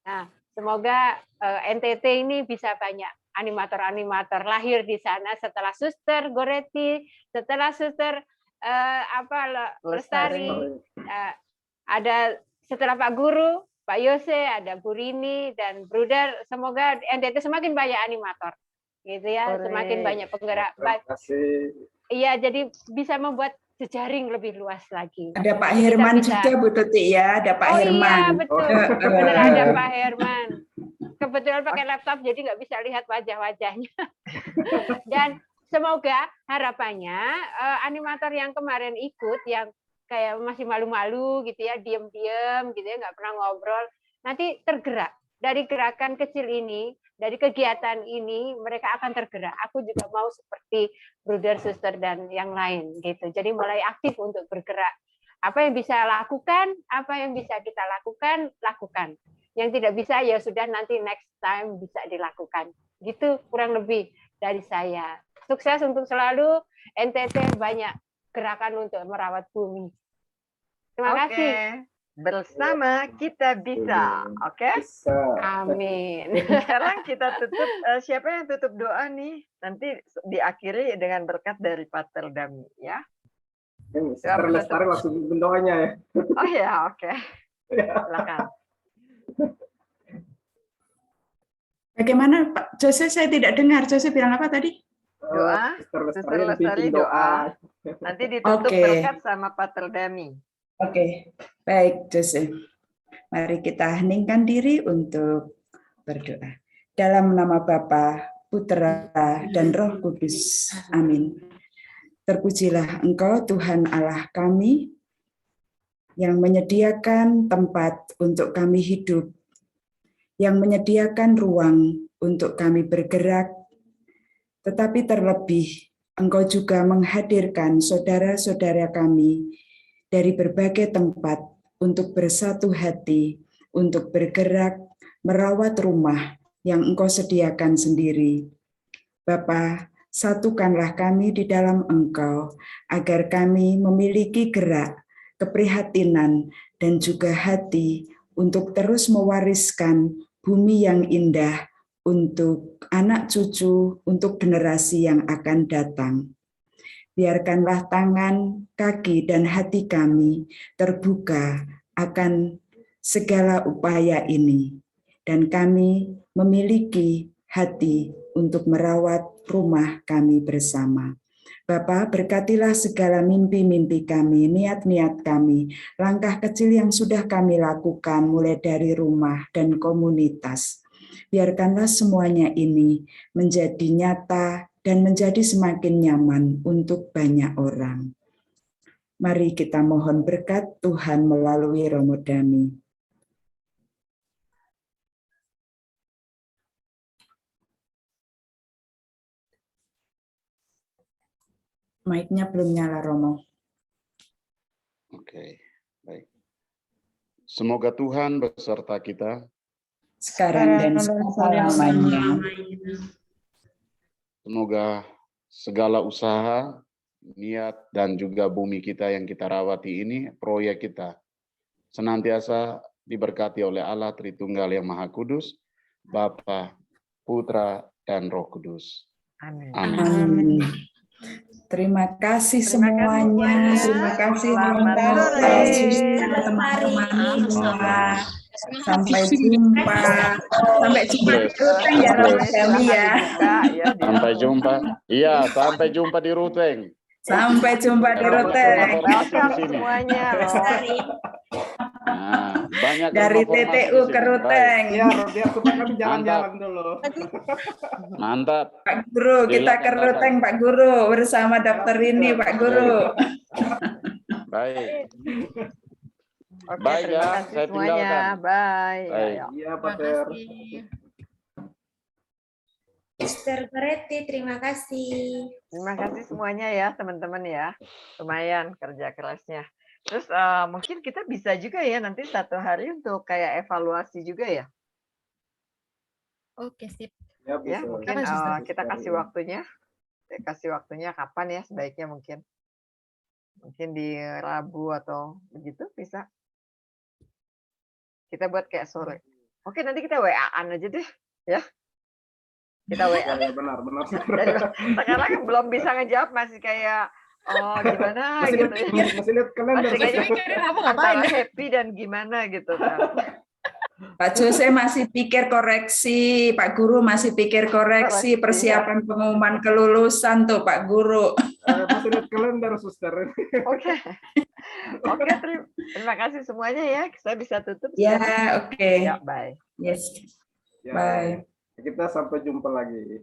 Nah, semoga NTT ini bisa banyak animator-animator lahir di sana setelah Suster Goretti, setelah Suster Lestari, ada setelah Pak Guru, Pak Yose, ada Bu Rini dan Bruder. Semoga NTT semakin banyak animator. Gitu ya, semakin banyak penggerak. Iya, jadi bisa membuat jejaring lebih luas lagi. Ada Pak Herman juga Bu Tuti ya, ada Pak Herman. Iya, betul. Benar ada Pak Herman. Kebetulan pakai laptop jadi nggak bisa lihat wajah-wajahnya. Dan semoga harapannya animator yang kemarin ikut yang kayak masih malu-malu gitu ya, diem-diem gitu ya, nggak pernah ngobrol, nanti tergerak dari gerakan kecil ini. Dari kegiatan ini mereka akan tergerak. Aku juga mau seperti Bruder, Suster dan yang lain gitu. Jadi mulai aktif untuk bergerak. Apa yang bisa lakukan, apa yang bisa kita lakukan, lakukan. Yang tidak bisa ya sudah, nanti next time bisa dilakukan. Gitu kurang lebih dari saya. Sukses untuk selalu NTT banyak gerakan untuk merawat bumi. Terima kasih. Bersama kita bisa, oke? Amin. Sekarang kita tutup. Siapa yang tutup doa nih? Nanti diakhiri dengan berkat dari Pater Dami, ya. Sister Lestari langsung pimpin doanya ya. Oh ya, oke. Silakan. Bagaimana Pak Jose? Saya tidak dengar. Jose bilang apa tadi? Doa, Sister Lestari doa. Nanti ditutup Oke. berkat sama Pater Dami. Oke, baik Jose. Mari kita heningkan diri untuk berdoa. Dalam nama Bapa, Putra, dan Roh Kudus. Amin. Terpujilah Engkau Tuhan Allah kami yang menyediakan tempat untuk kami hidup, yang menyediakan ruang untuk kami bergerak, tetapi terlebih Engkau juga menghadirkan saudara-saudara kami dari berbagai tempat untuk bersatu hati, untuk bergerak, merawat rumah yang Engkau sediakan sendiri. Bapa, satukanlah kami di dalam Engkau, agar kami memiliki gerak, keprihatinan, dan juga hati untuk terus mewariskan bumi yang indah untuk anak cucu, untuk generasi yang akan datang. Biarkanlah tangan, kaki, dan hati kami terbuka akan segala upaya ini, dan kami memiliki hati untuk merawat rumah kami bersama. Bapa, berkatilah segala mimpi-mimpi kami, niat-niat kami, langkah kecil yang sudah kami lakukan mulai dari rumah dan komunitas. Biarkanlah semuanya ini menjadi nyata dan menjadi semakin nyaman untuk banyak orang. Mari kita mohon berkat Tuhan melalui Romo Dami. Mic-nya belum nyala, Romo. Oke, baik. Semoga Tuhan beserta kita Sekarang dan selama-lamanya. Semoga segala usaha, niat, dan juga bumi kita yang kita rawati ini, proyek kita, senantiasa diberkati oleh Allah Tritunggal yang Maha Kudus, Bapa, Putra, dan Roh Kudus. Amin. Amin. Terima kasih semuanya. Terima kasih teman-teman semua. Sampai jumpa. Sampai jumpa di Ruteng ya, Romo Dami ya. Sampai jumpa. Iya, sampai jumpa di Ruteng. Sampai jumpa di Ruteng. Welcome semuanya. Nah, banyak dari TTU ke Ruteng. Ya, biar supaya kami jalan-jalan dulu. Mantap. Pak Guru, kita ke Ruteng Pak Guru bersama Dokter ini Pak Guru. Baik. Oke, Baik terima ya, kasih saya semuanya. tinggalkan. Bye. Baik. Iya, Pater. Sister Goretti, terima kasih. Terima kasih semuanya ya teman-teman ya. Lumayan kerja kerasnya. Terus mungkin kita bisa juga ya nanti satu hari untuk kayak evaluasi juga ya. Oke, sip. Ya, mungkin kita kasih waktunya. Kasih waktunya kapan ya sebaiknya mungkin. Mungkin di Rabu atau begitu bisa. Kita buat kayak sore. Oke, nanti kita WA-an aja deh, ya. Kita WA. Ya, benar. Sekarang kan belum bisa ngejawab, masih kayak gimana masih gitu ya. Masih lihat kalender. Masih kayak antara happy dan gimana gitu kan. Pak Jose masih pikir koreksi, Pak Guru masih pikir koreksi persiapan pengumuman kelulusan tuh Pak Guru. Masih lihat kalender, Suster. Oke, terima kasih semuanya ya. Saya bisa tutup. Ya, oke. Ya, bye. Yes. Ya, Bye. kita sampai jumpa lagi.